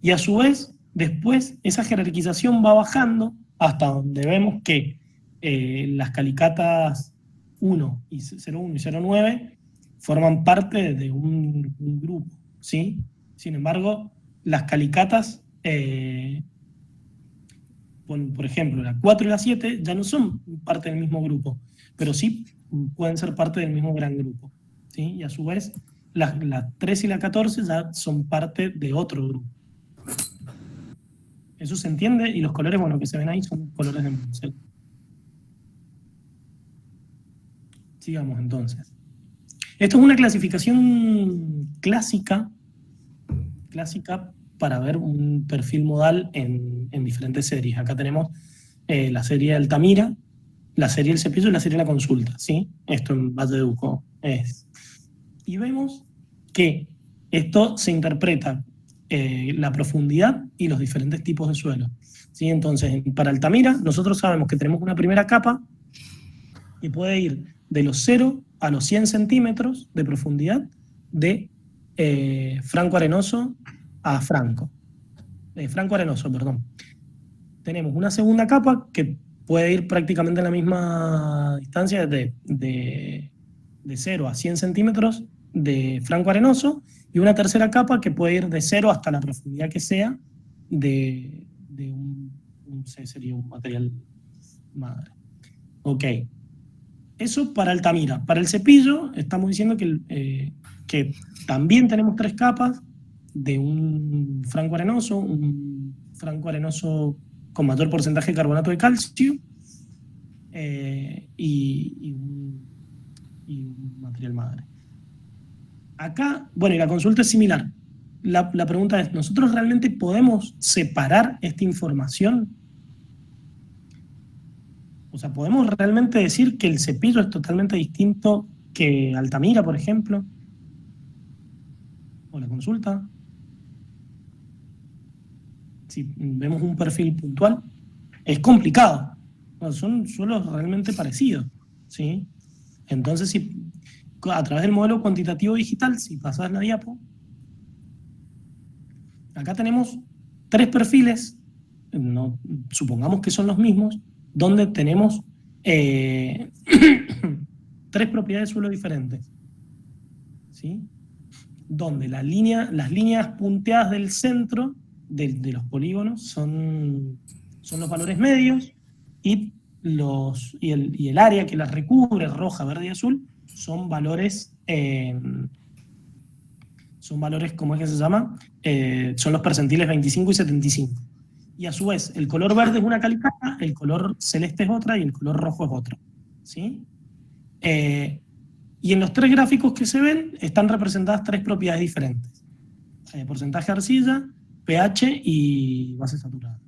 Y a su vez, después, esa jerarquización va bajando hasta donde vemos que las calicatas 01 y 09 forman parte de un grupo, ¿sí? Sin embargo, las calicatas, por ejemplo, la 4 y la 7 ya no son parte del mismo grupo, pero sí pueden ser parte del mismo gran grupo, ¿sí? Y a su vez, las 3 y la 14 ya son parte de otro grupo. Eso se entiende, y los colores, bueno, que se ven ahí son colores de Monticello. Sigamos entonces. Esto es una clasificación clásica para ver un perfil modal en diferentes series. Acá tenemos la serie de Altamira, la serie del Cepillo y la serie de la Consulta, ¿sí? Esto en Valle de Uco es. Y vemos que esto se interpreta la profundidad y los diferentes tipos de suelo. ¿Sí? Entonces, para Altamira, nosotros sabemos que tenemos una primera capa que puede ir de los 0 a los 100 centímetros de profundidad de Franco Arenoso a Franco. Franco Arenoso, perdón. Tenemos una segunda capa que puede ir prácticamente en la misma distancia de 0 a 100 centímetros de Franco Arenoso, y una tercera capa que puede ir de 0 hasta la profundidad que sea de sería un material madre. Ok. Eso para Altamira. Para el Cepillo estamos diciendo que también tenemos 3 capas de un Franco Arenoso con mayor porcentaje de carbonato de calcio y un material madre. Acá, bueno, y la consulta es similar. La pregunta es, ¿nosotros realmente podemos separar esta información? O sea, ¿podemos realmente decir que el Cepillo es totalmente distinto que Altamira, por ejemplo? ¿O la consulta? Si vemos un perfil puntual, es complicado. No, son suelos realmente parecidos, ¿sí? Entonces, a través del modelo cuantitativo digital, si pasas la diapo, acá tenemos 3 perfiles, supongamos que son los mismos, donde tenemos 3 propiedades de suelo diferentes, ¿sí? Donde las líneas punteadas del centro de los polígonos son los valores medios, y el área que las recubre, roja, verde y azul, son valores, ¿cómo es que se llama? Son los percentiles 25 y 75. Y a su vez, el color verde es una calicata, el color celeste es otra y el color rojo es otro, ¿sí? Y en los 3 gráficos que se ven están representadas 3 propiedades diferentes. Porcentaje de arcilla, pH y base saturada.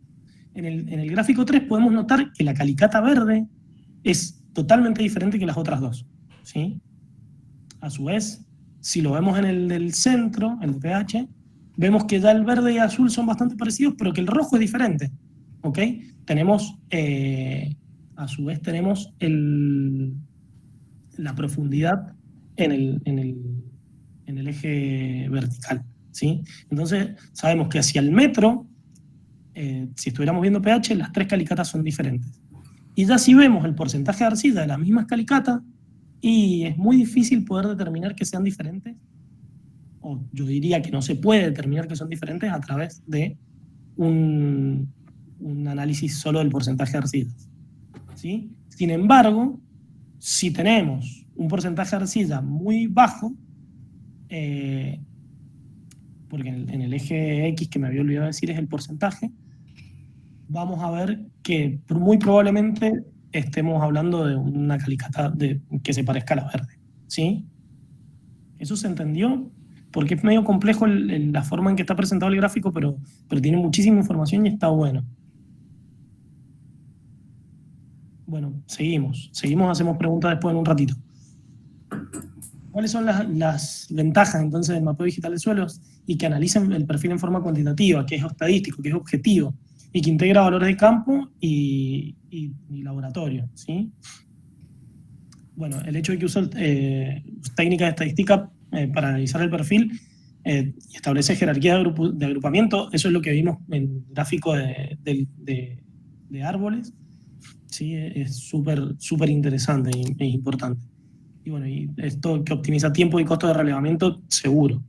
En el gráfico 3 podemos notar que la calicata verde es totalmente diferente que las otras 2, ¿sí? A su vez, si lo vemos en el del centro, el de pH, vemos que ya el verde y el azul son bastante parecidos, pero que el rojo es diferente, ¿ok? Tenemos, a su vez tenemos la profundidad en el eje vertical, ¿sí? Entonces, sabemos que hacia el metro, si estuviéramos viendo pH, las 3 calicatas son diferentes. Y ya si vemos el porcentaje de arcilla de las mismas calicatas, y es muy difícil poder determinar que sean diferentes, o yo diría que no se puede determinar que son diferentes a través de un análisis solo del porcentaje de arcillas, ¿sí? Sin embargo, si tenemos un porcentaje de arcilla muy bajo, porque en el eje X, que me había olvidado decir, es el porcentaje, vamos a ver que muy probablemente estemos hablando de una calicata que se parezca a la verde, ¿sí? ¿Eso se entendió? Porque es medio complejo la forma en que está presentado el gráfico, pero tiene muchísima información y está bueno. Bueno, seguimos, hacemos preguntas después en un ratito. ¿Cuáles son las ventajas entonces del mapeo digital de suelos? Y que analicen el perfil en forma cuantitativa, que es estadístico, que es objetivo, y que integra valores de campo y laboratorio, ¿sí? Bueno, el hecho de que uso técnicas de estadística para analizar el perfil y establece jerarquías de agrupamiento, eso es lo que vimos en el gráfico de árboles, ¿sí? Es súper interesante y es importante. Y bueno, y esto que optimiza tiempo y costo de relevamiento, seguro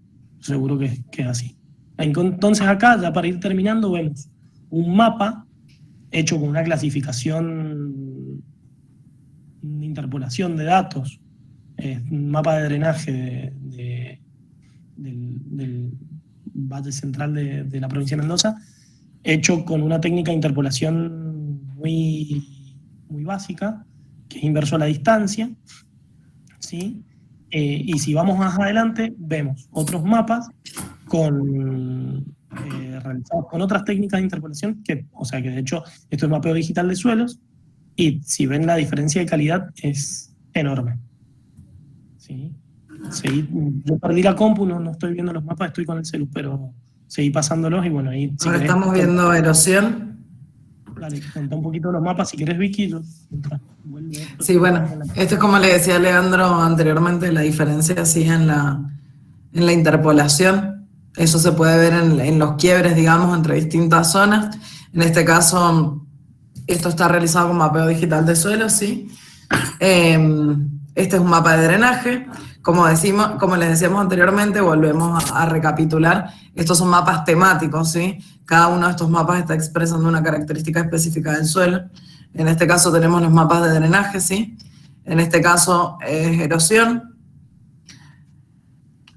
que es así. Entonces acá, ya para ir terminando, vemos un mapa hecho con una clasificación, una interpolación de datos, un mapa de drenaje del Valle Central de la provincia de Mendoza, hecho con una técnica de interpolación muy básica, que es inverso a la distancia, ¿sí? Y si vamos más adelante, vemos otros mapas realizados con otras técnicas de interpolación, o sea que de hecho esto es mapeo digital de suelos, y si ven la diferencia de calidad es enorme. ¿Sí? Sí, yo perdí la compu, no estoy viendo los mapas, estoy con el celu, pero seguí pasándolos y bueno, ahí... Si ahora querés, estamos viendo erosión. Dale, contá un poquito los mapas si querés, Vicky. Sí, bueno, esto es como le decía Leandro anteriormente, la diferencia así en la interpolación. Eso se puede ver en los quiebres, digamos, entre distintas zonas. En este caso, esto está realizado con mapeo digital de suelo, ¿sí? Este es un mapa de drenaje. Como les decíamos anteriormente, volvemos a recapitular. Estos son mapas temáticos, ¿sí? Cada uno de estos mapas está expresando una característica específica del suelo. En este caso tenemos los mapas de drenaje, ¿sí? En este caso es erosión,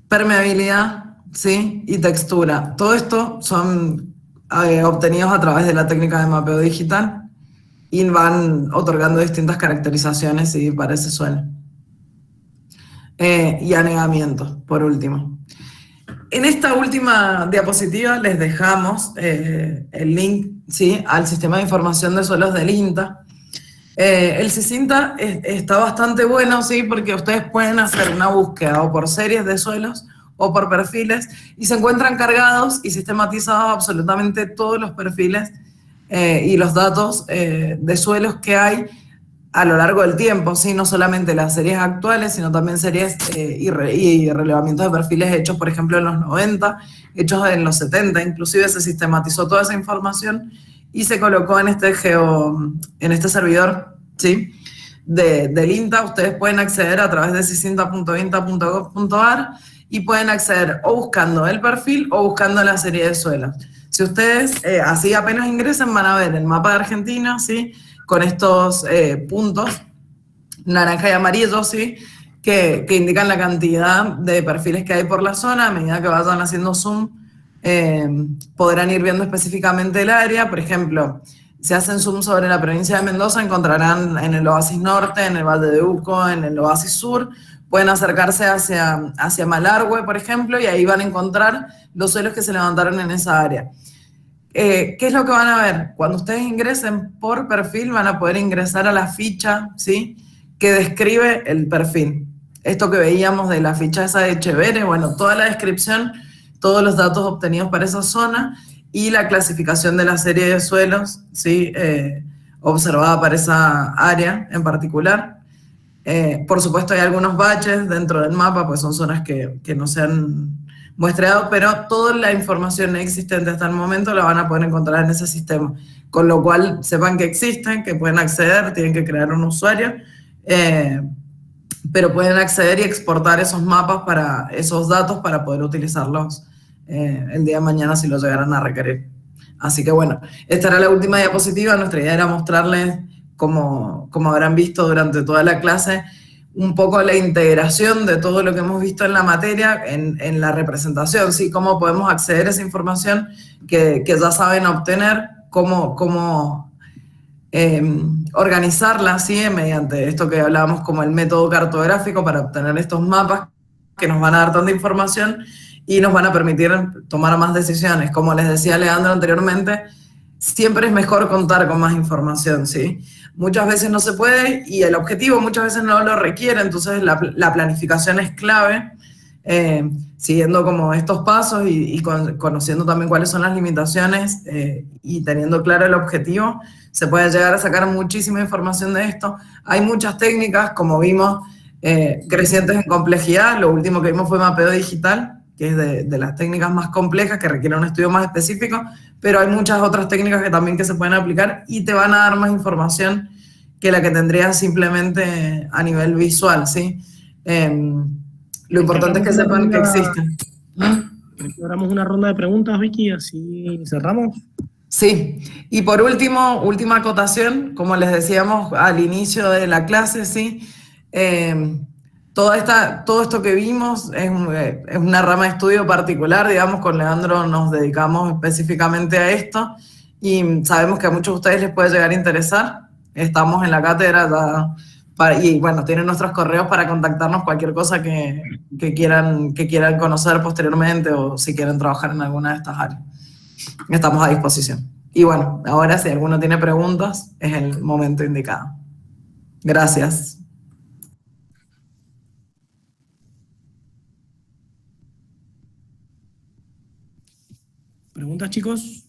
permeabilidad, ¿sí? Y textura. Todo esto son obtenidos a través de la técnica de mapeo digital y van otorgando distintas caracterizaciones, ¿sí? Para ese suelo. Y anegamiento, por último. En esta última diapositiva les dejamos el link, ¿sí? Al sistema de información de suelos del INTA. El SISINTA está bastante bueno, ¿sí? Porque ustedes pueden hacer una búsqueda o por series de suelos o por perfiles y se encuentran cargados y sistematizados absolutamente todos los perfiles y los datos de suelos que hay a lo largo del tiempo, ¿sí? No solamente las series actuales, sino también series y relevamientos de perfiles hechos, por ejemplo, en los 90, hechos en los 70, inclusive se sistematizó toda esa información y se colocó en este servidor, ¿sí? Del INTA. Ustedes pueden acceder a través de sisinta.inta.gov.ar y pueden acceder o buscando el perfil o buscando la serie de suelos. Si ustedes así apenas ingresen van a ver el mapa de Argentina, ¿sí? Con estos puntos, naranja y amarillo, ¿sí? Que indican la cantidad de perfiles que hay por la zona. A medida que vayan haciendo zoom, podrán ir viendo específicamente el área. Por ejemplo, si hacen zoom sobre la provincia de Mendoza, encontrarán en el Oasis Norte, en el Valle de Uco, en el Oasis Sur. Pueden acercarse hacia Malargüe, por ejemplo, y ahí van a encontrar los suelos que se levantaron en esa área. ¿Qué es lo que van a ver? Cuando ustedes ingresen por perfil, van a poder ingresar a la ficha, ¿sí? Que describe el perfil. Esto que veíamos de la ficha esa de Chevere, bueno, toda la descripción, todos los datos obtenidos para esa zona y la clasificación de la serie de suelos, ¿sí? Observada para esa área en particular. Por supuesto hay algunos baches dentro del mapa, pues son zonas que no se han muestreado, pero toda la información existente hasta el momento la van a poder encontrar en ese sistema, con lo cual sepan que existen, que pueden acceder, tienen que crear un usuario, pero pueden acceder y exportar esos mapas esos datos para poder utilizarlos el día de mañana si los llegaran a requerir. Así que bueno, esta era la última diapositiva. Nuestra idea era mostrarles, como habrán visto durante toda la clase, un poco la integración de todo lo que hemos visto en la materia en la representación, ¿sí? Cómo podemos acceder a esa información que ya saben obtener, cómo organizarla, ¿sí? Mediante esto que hablábamos como el método cartográfico para obtener estos mapas que nos van a dar tanta información y nos van a permitir tomar más decisiones. Como les decía Leandro anteriormente, siempre es mejor contar con más información, ¿sí? Muchas veces no se puede y el objetivo muchas veces no lo requiere, entonces la planificación es clave, siguiendo como estos pasos y conociendo también cuáles son las limitaciones y teniendo claro el objetivo, se puede llegar a sacar muchísima información de esto. Hay muchas técnicas, como vimos, crecientes en complejidad. Lo último que vimos fue mapeo digital, que es de las técnicas más complejas, que requieren un estudio más específico, pero hay muchas otras técnicas que también se pueden aplicar y te van a dar más información que la que tendrías simplemente a nivel visual, ¿sí? Lo importante es que sepan que existen. Hagamos una ronda de preguntas, Vicky, así cerramos. Sí, y por último, última acotación, como les decíamos al inicio de la clase, ¿sí? Todo esto que vimos es una rama de estudio particular, digamos, con Leandro nos dedicamos específicamente a esto y sabemos que a muchos de ustedes les puede llegar a interesar. Estamos en la cátedra y bueno, tienen nuestros correos para contactarnos cualquier cosa que quieran conocer posteriormente o si quieren trabajar en alguna de estas áreas. Estamos a disposición. Y bueno, ahora si alguno tiene preguntas, es el momento indicado. Gracias. ¿Preguntas, chicos?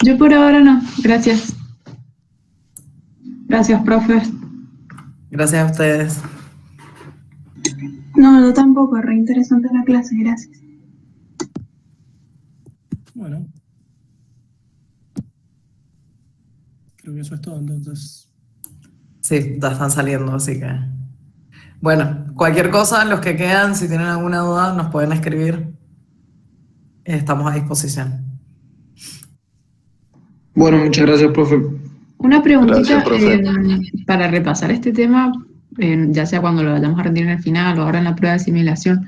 Yo por ahora no, gracias. Gracias, profe. Gracias a ustedes. No, yo tampoco, re interesante la clase, gracias. Bueno. Creo que eso es todo, entonces. Sí, ya están saliendo, así que... Bueno, cualquier cosa, los que quedan, si tienen alguna duda, nos pueden escribir. Estamos a disposición. Bueno, muchas gracias, profe. Una preguntita Gracias, profe. para repasar este tema, ya sea cuando lo vayamos a rendir en el final o ahora en la prueba de asimilación.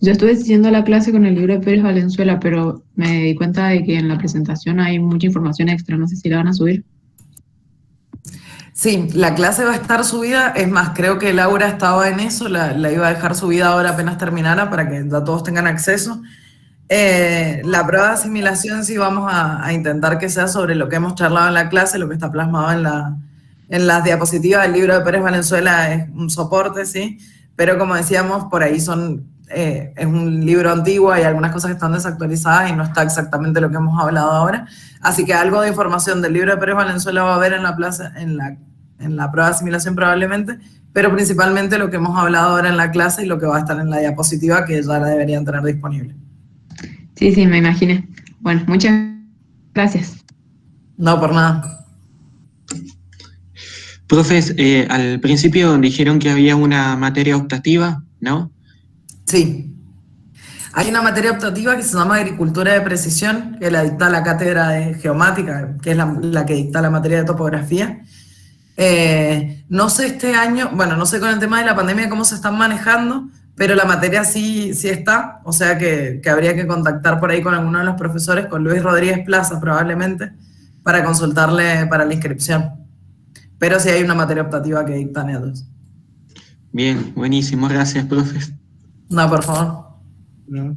Yo estuve siguiendo la clase con el libro de Pérez Valenzuela, pero me di cuenta de que en la presentación hay mucha información extra, no sé si la van a subir. Sí, la clase va a estar subida, es más, creo que Laura estaba en eso, la iba a dejar subida ahora apenas terminara para que ya todos tengan acceso. La prueba de asimilación sí vamos a intentar que sea sobre lo que hemos charlado en la clase, lo que está plasmado en las diapositivas del libro de Pérez Valenzuela es un soporte, sí, pero como decíamos, por ahí es un libro antiguo, hay algunas cosas que están desactualizadas y no está exactamente lo que hemos hablado ahora, así que algo de información del libro de Pérez Valenzuela va a haber en la prueba de asimilación probablemente, pero principalmente lo que hemos hablado ahora en la clase y lo que va a estar en la diapositiva que ya la deberían tener disponible. Sí, me imaginé. Bueno, muchas gracias. No, por nada. Profes, al principio dijeron que había una materia optativa, ¿no? Sí. Hay una materia optativa que se llama Agricultura de Precisión, que la dicta la cátedra de Geomática, que es la que dicta la materia de Topografía. No sé este año, bueno, no sé con el tema de la pandemia cómo se están manejando, pero la materia sí está, o sea que habría que contactar por ahí con alguno de los profesores, con Luis Rodríguez Plaza probablemente, para consultarle para la inscripción. Pero sí hay una materia optativa que dictan ellos. Bien, buenísimo, gracias, profes. No, por favor. No.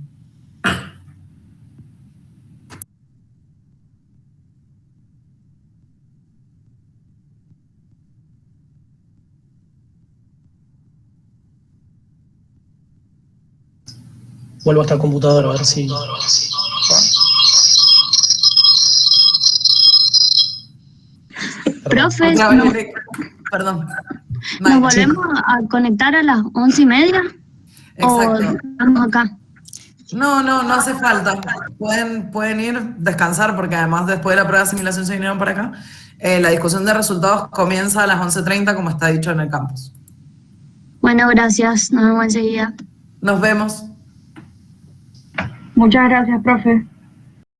Vuelvo hasta el computador a ver si... Profe, Perdón. ¿nos volvemos a conectar a las 11:30? Exacto. ¿O estamos acá? No hace falta. Pueden ir, descansar, porque además después de la prueba de asimilación se vinieron para acá. La discusión de resultados comienza a las 11:30, como está dicho en el campus. Bueno, gracias. Nos vemos enseguida. Nos vemos. Muchas gracias, profe.